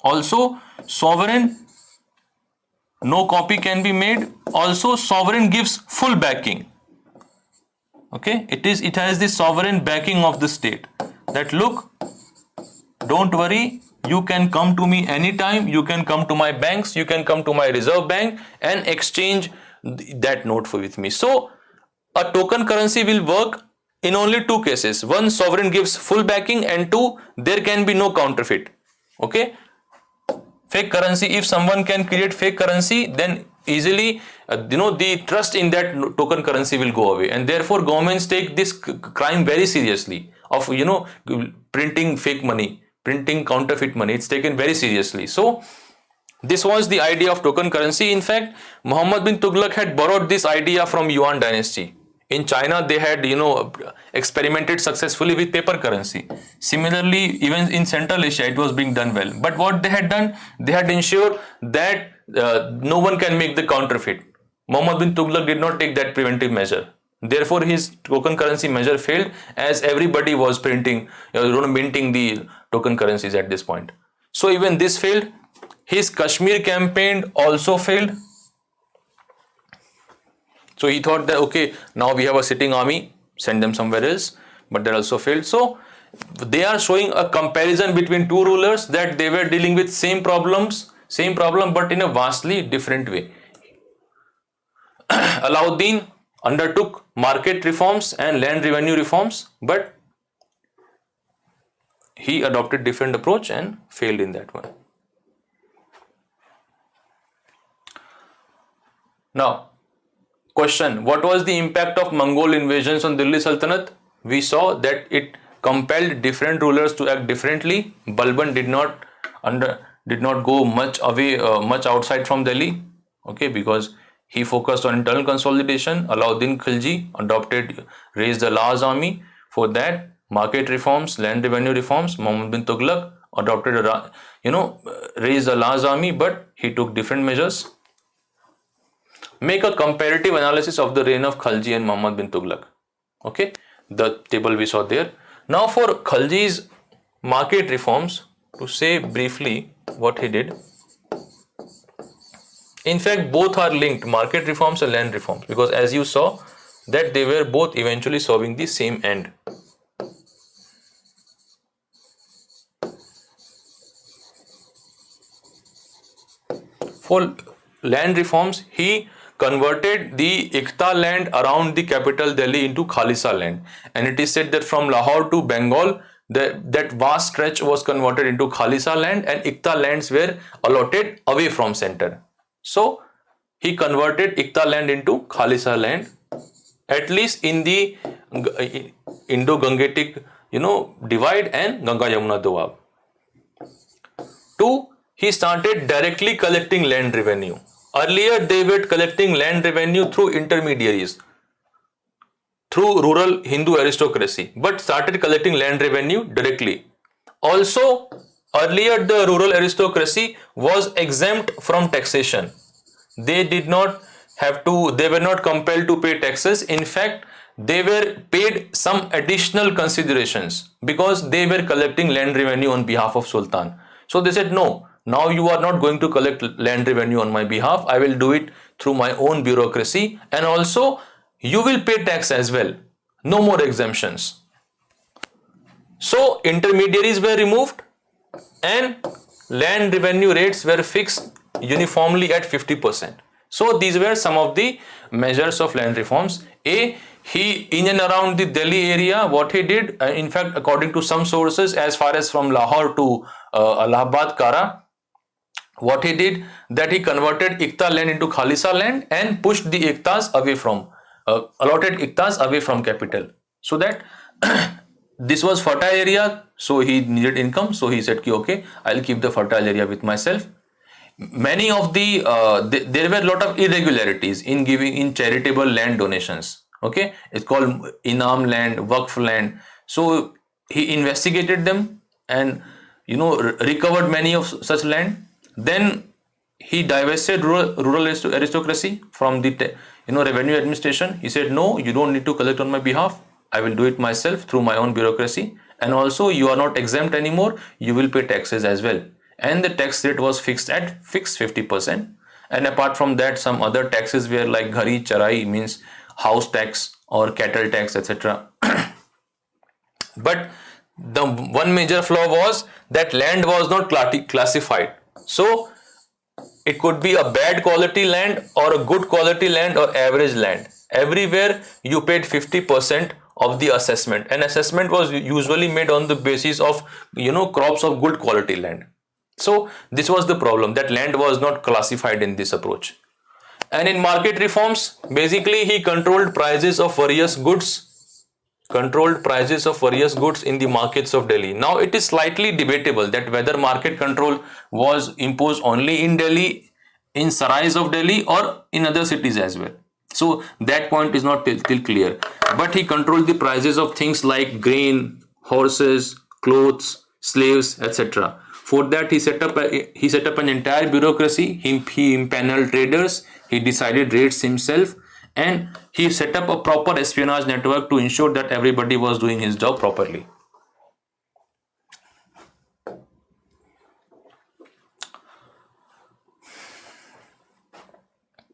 Also, sovereign, no copy can be made. Also, sovereign gives full backing. Okay, it has the sovereign backing of the state. That look, don't worry, you can come to me anytime, you can come to my banks, you can come to my reserve bank and exchange that note with me. So a token currency will work in only two cases. One, sovereign gives full backing, and two, there can be no counterfeit. Okay, fake currency, if someone can create fake currency, then easily the trust in that token currency will go away, and therefore governments take this crime very seriously of printing fake money, printing counterfeit money. It's taken very seriously. So this was the idea of token currency. In fact, Muhammad bin Tughlaq had borrowed this idea from Yuan dynasty. In China, they had experimented successfully with paper currency. Similarly, even in Central Asia, it was being done well. But what they had done, they had ensured that no one can make the counterfeit. Muhammad bin Tughlaq did not take that preventive measure. Therefore, his token currency measure failed, as everybody was minting the token currencies at this point. So even this failed. His Kashmir campaign also failed. So he thought that, okay, now we have a sitting army, send them somewhere else, but that also failed. So they are showing a comparison between two rulers, that they were dealing with same problem, but in a vastly different way. Alauddin undertook market reforms and land revenue reforms, but he adopted different approach and failed in that one. Now, question: what was the impact of Mongol invasions on Delhi Sultanate? We saw that it compelled different rulers to act differently. Balban did not go much away, much outside from Delhi. Okay, because he focused on internal consolidation. Alauddin Khilji raised the Laz army. For that, market reforms, land revenue reforms. Muhammad bin Tughlaq adopted raised the Laz army, but he took different measures. Make a comparative analysis of the reign of Khalji and Muhammad bin Tughlaq. Okay, the table we saw there. Now for Khalji's market reforms, to say briefly what he did. In fact, both are linked, market reforms and land reforms, because as you saw that they were both eventually serving the same end. For land reforms, he converted the Iqta land around the capital Delhi into Khalisa land, and it is said that from Lahore to Bengal, that vast stretch was converted into Khalisa land, and Iqta lands were allotted away from center. So he converted Iqta land into Khalisa land, at least in the Indo-Gangetic divide and Ganga-Yamuna Doab. 2. He started directly collecting land revenue. Earlier, they were collecting land revenue through intermediaries, through rural Hindu aristocracy, but started collecting land revenue directly. Also, earlier the rural aristocracy was exempt from taxation. They were not compelled to pay taxes. In fact, they were paid some additional considerations because they were collecting land revenue on behalf of Sultan. So they said, no, now you are not going to collect land revenue on my behalf. I will do it through my own bureaucracy, and also you will pay tax as well. No more exemptions. So intermediaries were removed and land revenue rates were fixed uniformly at 50%. So these were some of the measures of land reforms. He in and around the Delhi area, what he did, in fact, according to some sources, as far as from Lahore to Allahabad, Kara, what he did, that he converted Iqta land into Khalisa land and pushed the Iqtas away from, allotted Iqtas away from capital. So that this was fertile area, so he needed income. So he said, okay, I'll keep the fertile area with myself. Many of there were a lot of irregularities in charitable land donations. Okay, it's called Inam land, Waqf land. So he investigated them and recovered many of such land. Then he divested rural aristocracy from the revenue administration. He said, no, you don't need to collect on my behalf. I will do it myself through my own bureaucracy. And also, you are not exempt anymore. You will pay taxes as well. And the tax rate was fixed 50%. And apart from that, some other taxes were like ghari charai, means house tax or cattle tax, etc. But the one major flaw was that land was not classified. So it could be a bad quality land or a good quality land or average land. Everywhere you paid 50% of the assessment, and assessment was usually made on the basis of crops of good quality land. So this was the problem, that land was not classified in this approach. And in market reforms, basically he controlled prices of various goods in the markets of Delhi. Now it is slightly debatable that whether market control was imposed only in Delhi, in sarais of Delhi, or in other cities as well. So that point is not still clear. But he controlled the prices of things like grain, horses, clothes, slaves, etc. For that, he set up an entire bureaucracy. He impaneled traders. He decided rates himself, and he set up a proper espionage network to ensure that everybody was doing his job properly.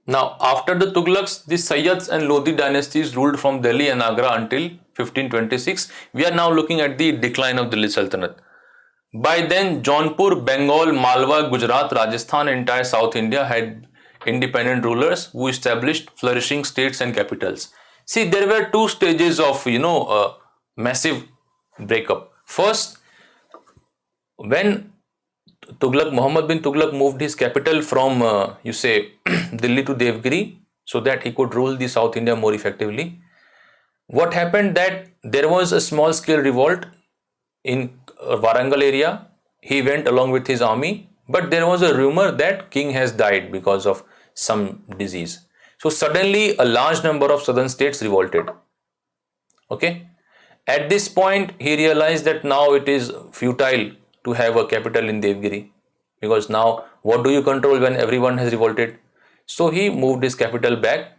Now, after the Tughlaqs, the Sayyids and Lodi dynasties ruled from Delhi and Agra until 1526. We are now looking at the decline of Delhi Sultanate. By then, Jaunpur, Bengal, Malwa, Gujarat, Rajasthan, entire South India had independent rulers who established flourishing states and capitals. See, there were two stages of, massive breakup. First, when Muhammad bin Tughlaq moved his capital from, Delhi to Devgiri, so that he could rule the South India more effectively. What happened that there was a small scale revolt in Warangal area. He went along with his army, but there was a rumor that king has died because of some disease. So suddenly a large number of southern states revolted. Okay. At this point, he realized that now it is futile to have a capital in Devgiri, because now what do you control when everyone has revolted? So he moved his capital back.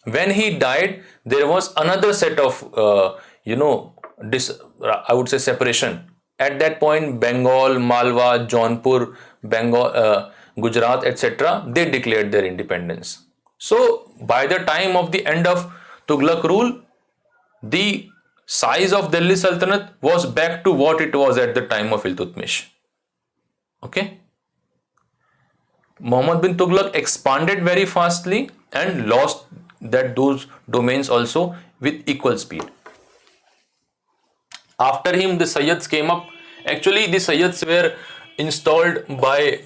When he died, there was another set of, separation. At that point, Bengal, Malwa, Jaunpur, Gujarat, etc., they declared their independence. So by the time of the end of Tughlaq rule, the size of Delhi Sultanate was back to what it was at the time of Iltutmish. Okay. Muhammad bin Tughlaq expanded very fastly and lost those domains also with equal speed. After him, the Sayyids came up. Actually, the Sayyids were installed by,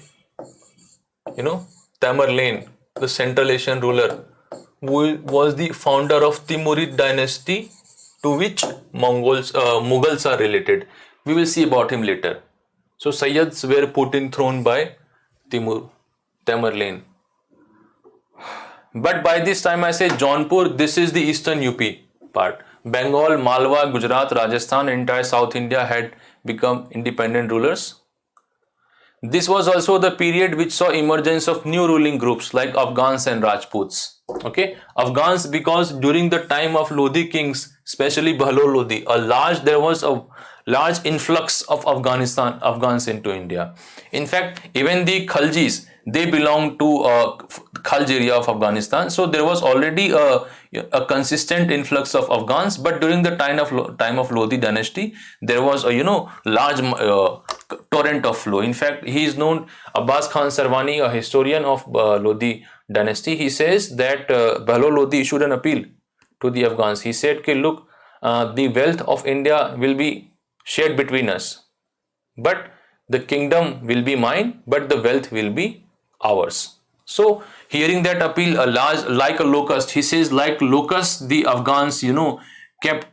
Tamerlane, the Central Asian ruler, who was the founder of Timurid dynasty, to which Mughals are related. We will see about him later. So Sayyids were put in throne by Tamerlane. But by this time, I say Jaunpur, this is the eastern UP part. Bengal, Malwa, Gujarat, Rajasthan, entire South India had become independent rulers. This was also the period which saw emergence of new ruling groups like Afghans and Rajputs. Okay, Afghans, because during the time of Lodi kings, especially Bahlol Lodi, there was a large influx of Afghans into India. In fact, even the Khaljis, they belonged to Khalj area of Afghanistan. So there was already a consistent influx of Afghans. But during the time of Lodi dynasty, there was a large torrent of flow. In fact, he is known, Abbas Khan Sarwani, a historian of Lodi dynasty. He says that Bahlol Lodi issued an appeal to the Afghans. He said, look, the wealth of India will be shared between us, but the kingdom will be mine, but the wealth will be ours. So hearing that appeal, like a locust, he says, like locust, the Afghans, kept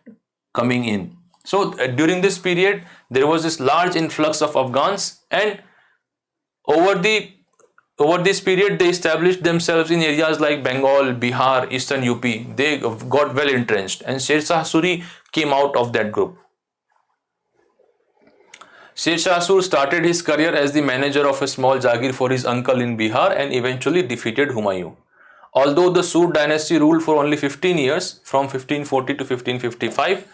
coming in. So during this period, there was this large influx of Afghans, and over this period, they established themselves in areas like Bengal, Bihar, Eastern UP. They got well entrenched, and Sher Shah Suri came out of that group. Sher Shah Sur started his career as the manager of a small Jagir for his uncle in Bihar and eventually defeated Humayun. Although the Sur dynasty ruled for only 15 years, from 1540 to 1555,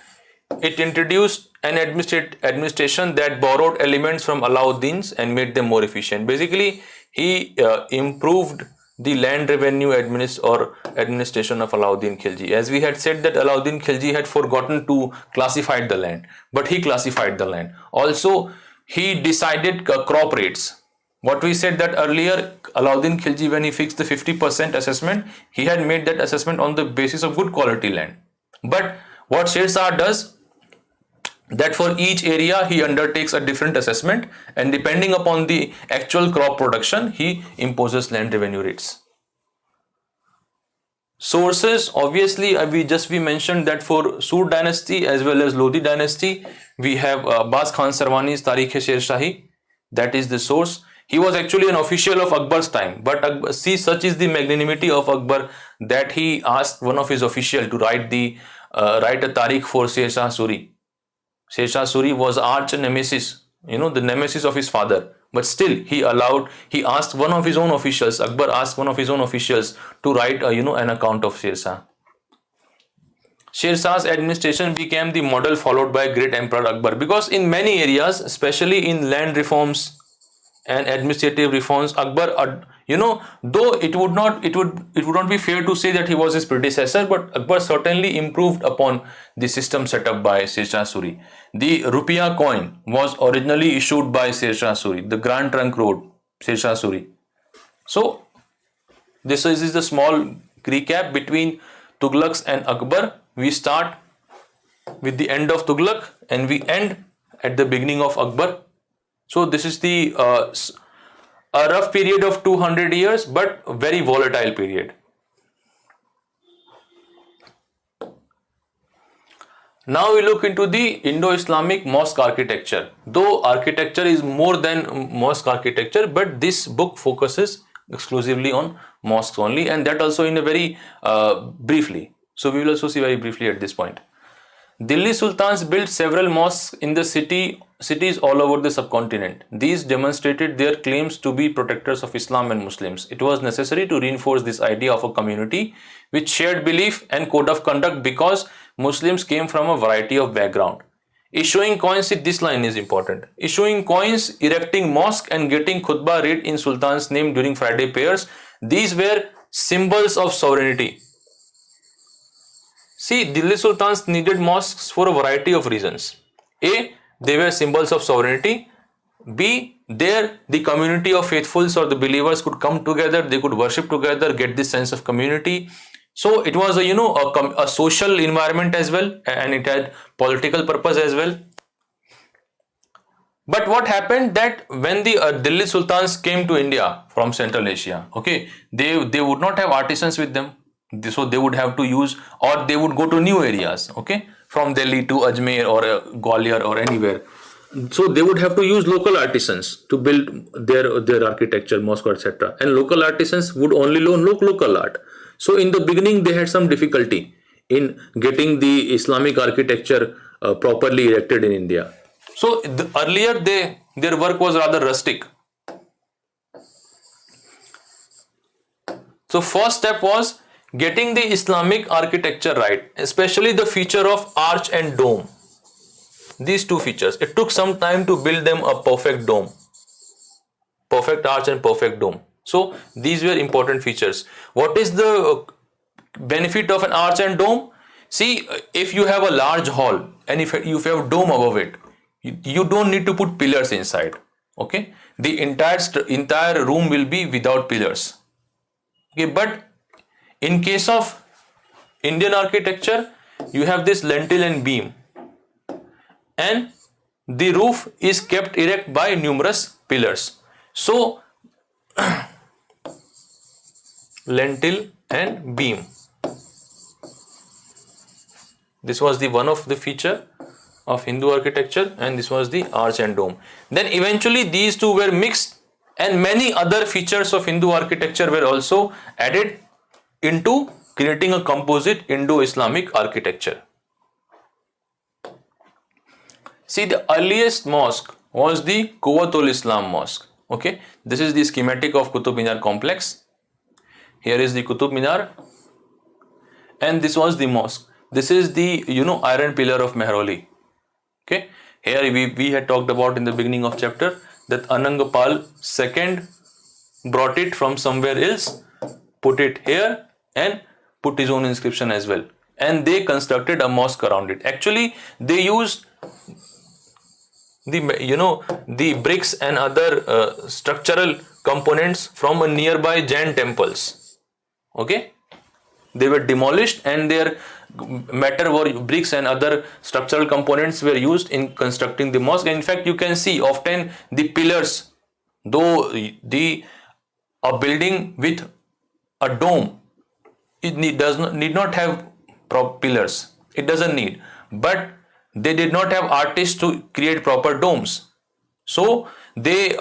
it introduced an administration that borrowed elements from Alauddin's and made them more efficient. Basically, he improved the land revenue administration of Alauddin Khilji. As we had said that Alauddin Khilji had forgotten to classify the land, but he classified the land. Also, he decided crop rates. What we said that earlier, Alauddin Khilji, when he fixed the 50% assessment, he had made that assessment on the basis of good quality land. But what Sher Shah does, that for each area he undertakes a different assessment, and depending upon the actual crop production, he imposes land revenue rates. Sources, obviously, we mentioned that for Sur dynasty as well as Lodi dynasty, we have Abbas Khan Sarwani's Tarikh-e-Sher Shahi. That is the source. He was actually an official of Akbar's time, but see, such is the magnanimity of Akbar that he asked one of his officials to write a Tarikh for Sher Shah Suri. Sher Shah Suri was arch nemesis, the nemesis of his father. But still, he asked one of his own officials, Akbar asked one of his own officials to write, an account of Sher Shah. Sher Shah's administration became the model followed by great Emperor Akbar, because in many areas, especially in land reforms and administrative reforms, Akbar, though it would not be fair to say that he was his predecessor, but Akbar certainly improved upon the system set up by Sher Shah Suri. The rupiah coin was originally issued by Sher Shah Suri. The Grand Trunk Road, Sher Shah Suri. So this is the small recap between Tughlaqs and Akbar. We start with the end of Tughlaq and we end at the beginning of Akbar. So this is the a rough period of 200 years, but a very volatile period. Now we look into the Indo-Islamic mosque architecture. Though architecture is more than mosque architecture, but this book focuses exclusively on mosques only, and that also in a very briefly. So we will also see very briefly at this point. Delhi Sultans built several mosques in the cities all over the subcontinent. These demonstrated their claims to be protectors of Islam and Muslims. It was necessary to reinforce this idea of a community with shared belief and code of conduct, because Muslims came from a variety of background. Issuing coins, this line is important. Issuing coins, erecting mosque and getting khutbah read in Sultan's name during Friday prayers, these were symbols of sovereignty. See, Delhi Sultans needed mosques for a variety of reasons. A, they were symbols of sovereignty. B, there the community of faithfuls or the believers could come together, they could worship together, get this sense of community. So it was a social environment as well, and it had political purpose as well. But what happened that when the Delhi Sultans came to India from Central Asia, okay, they would not have artisans with them. So they would have to use, or they would go to new areas, okay, from Delhi to Ajmer or Gwalior or anywhere. So they would have to use local artisans to build their architecture, mosque, etc. And local artisans would only learn local art. So in the beginning, they had some difficulty in getting the Islamic architecture properly erected in India. So earlier, their work was rather rustic. So first step was getting the Islamic architecture right, especially the feature of arch and dome. These two features, it took some time to build them a perfect dome, perfect arch and perfect dome. So these were important features. What is the benefit of an arch and dome? See, if you have a large hall and if you have dome above it, you don't need to put pillars inside. Okay, the entire room will be without pillars. Okay, but in case of Indian architecture, you have this lintel and beam, and the roof is kept erect by numerous pillars. So lintel and beam, this was the one of the feature of Hindu architecture, and this was the arch and dome. Then eventually these two were mixed, and many other features of Hindu architecture were also added into creating a composite Indo-Islamic architecture. See, the earliest mosque was the Quwwatul Islam Mosque. Okay, this is the schematic of Qutub Minar complex. Here is the Qutub Minar, and this was the mosque. This is the iron pillar of Mehrauli. Okay, here we had talked about in the beginning of chapter that Anangapal II brought it from somewhere else, put it here, and put his own inscription as well. And they constructed a mosque around it. Actually, they used the bricks and other structural components from a nearby Jain temples. Okay, they were demolished and their matter were bricks and other structural components were used in constructing the mosque. And in fact, you can see often the pillars, though a building with a dome, it need not have pillars. It doesn't need, but they did not have artists to create proper domes. So they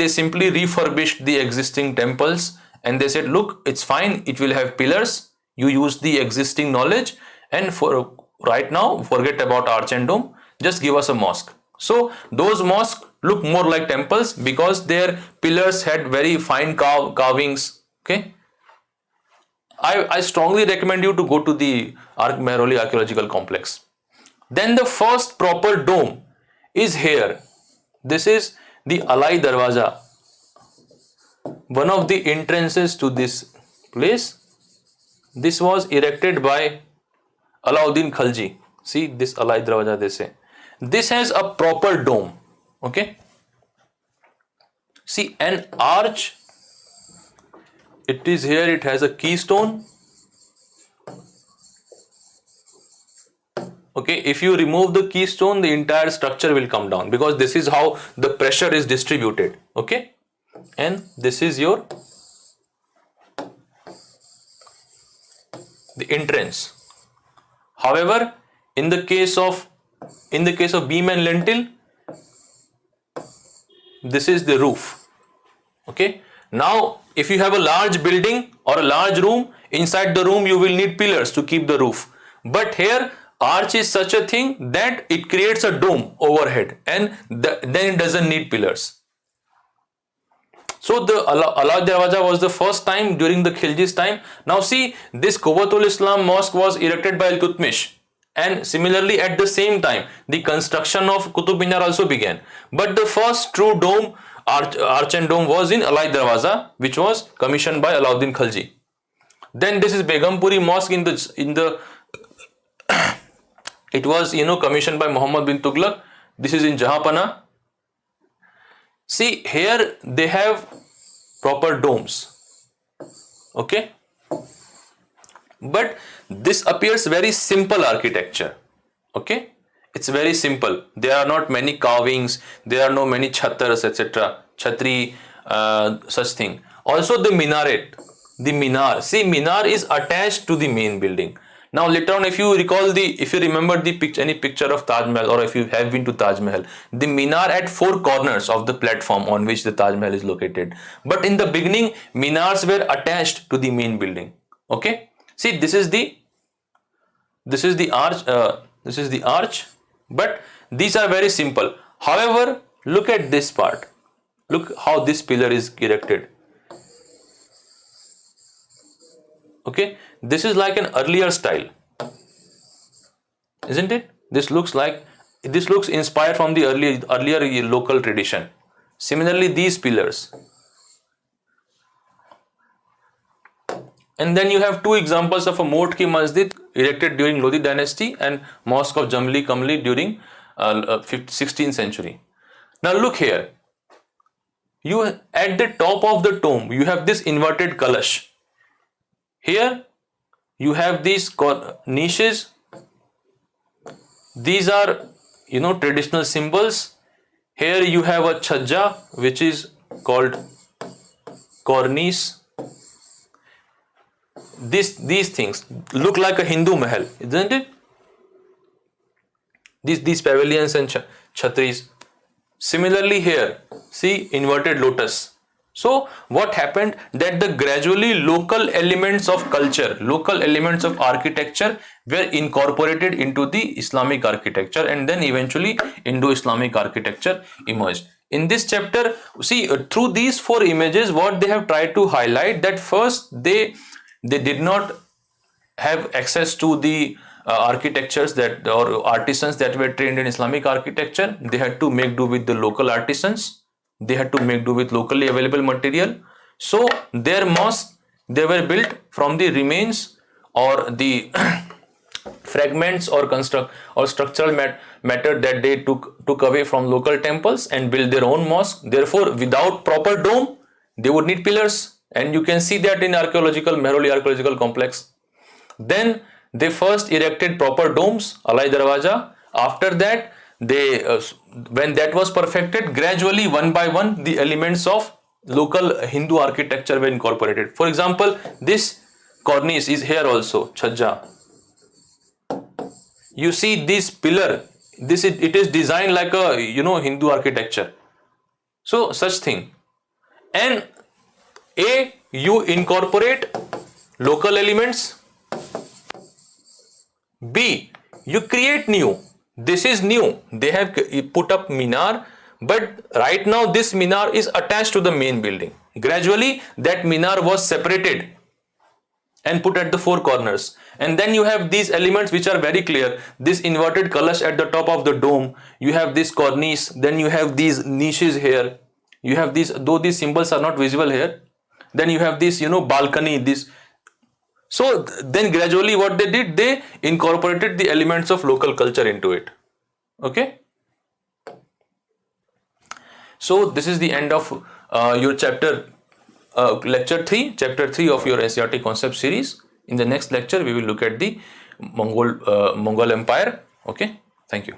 simply refurbished the existing temples and they said, look, it's fine, it will have pillars. You use the existing knowledge, and for right now, forget about arch and dome, just give us a mosque. So those mosques look more like temples because their pillars had very fine carvings. Okay, I strongly recommend you to go to the Mehrauli Archaeological Complex. Then the first proper dome is here. This is the Alai Darwaza, one of the entrances to this place. This was erected by Alauddin Khalji. See this Alai Darwaza, they say. This has a proper dome. Okay. See, an arch. It is here, it has a keystone. Okay, if you remove the keystone, the entire structure will come down because this is how the pressure is distributed. Okay, and this is the entrance. However, in the case of beam and lintel, this is the roof. Okay, now if you have a large building or a large room, inside the room you will need pillars to keep the roof. But here, arch is such a thing that it creates a dome overhead, and then it doesn't need pillars. So the Alai Darwaza was the first time during the Khilji's time. Now see, this Quwwatul Islam Mosque was erected by Iltutmish, and similarly at the same time the construction of Qutub Minar also began. But the first true dome, arch and dome, was in Alai Darwaza, which was commissioned by Alauddin Khalji. Then this is Begumpuri Mosque in the it was commissioned by Muhammad bin Tughlaq. This is in Jahanpana. See, here they have proper domes. Okay, but this appears very simple architecture. Okay, it's very simple. There are not many carvings, there are no many chhatars, etc. Chhatri, such thing. Also the minaret, the minar. See, minar is attached to the main building. Now later on, if you remember the picture, any picture of Taj Mahal, or if you have been to Taj Mahal, the minar at four corners of the platform on which the Taj Mahal is located. But in the beginning, minars were attached to the main building. Okay, see, this is the arch. This is the arch, but these are very simple. However, look at this part. Look how this pillar is erected. Okay, this is like an earlier style, isn't it? This looks inspired from the earlier local tradition. Similarly, these pillars. And then you have two examples of a Mot Ki Masjid erected during Lodi dynasty and Mosque of Jamli Kamli during 16th century. Now look here. You at the top of the tomb, you have this inverted kalash. Here you have these niches. These are traditional symbols. Here you have a chhajja, which is called cornice. These things look like a Hindu mahal, isn't it? These pavilions and chhatris. Similarly here, see, inverted lotus. So what happened, that the gradually local elements of culture, local elements of architecture were incorporated into the Islamic architecture, and then eventually Indo-Islamic architecture emerged. In this chapter, see, through these four images, what they have tried to highlight, that first they did not have access to the architectures that, or artisans that were trained in Islamic architecture. They had to make do with the local artisans. They had to make do with locally available material. So their mosques, they were built from the remains or the fragments or structural matter that they took away from local temples and built their own mosque. Therefore, without proper dome, they would need pillars, and you can see that in Mehrauli archaeological complex. Then they first erected proper domes, Alai Darwaja. After that, they when that was perfected, gradually one by one the elements of local Hindu architecture were incorporated. For example, this cornice is here also, Chhajja. You see this pillar, it is designed like a Hindu architecture. So such thing. And you incorporate local elements. B, you create new. This is new. They have put up minar, but right now this minar is attached to the main building. Gradually that minar was separated and put at the four corners. And then you have these elements which are very clear. This inverted kalash at the top of the dome. You have this cornice. Then you have these niches here. You have these, though these symbols are not visible here. Then you have this, balcony, this. So then gradually what they did, they incorporated the elements of local culture into it. Okay. So this is the end of your chapter, lecture 3, chapter 3 of your Asiatic concept series. In the next lecture, we will look at the Mongol Empire. Okay. Thank you.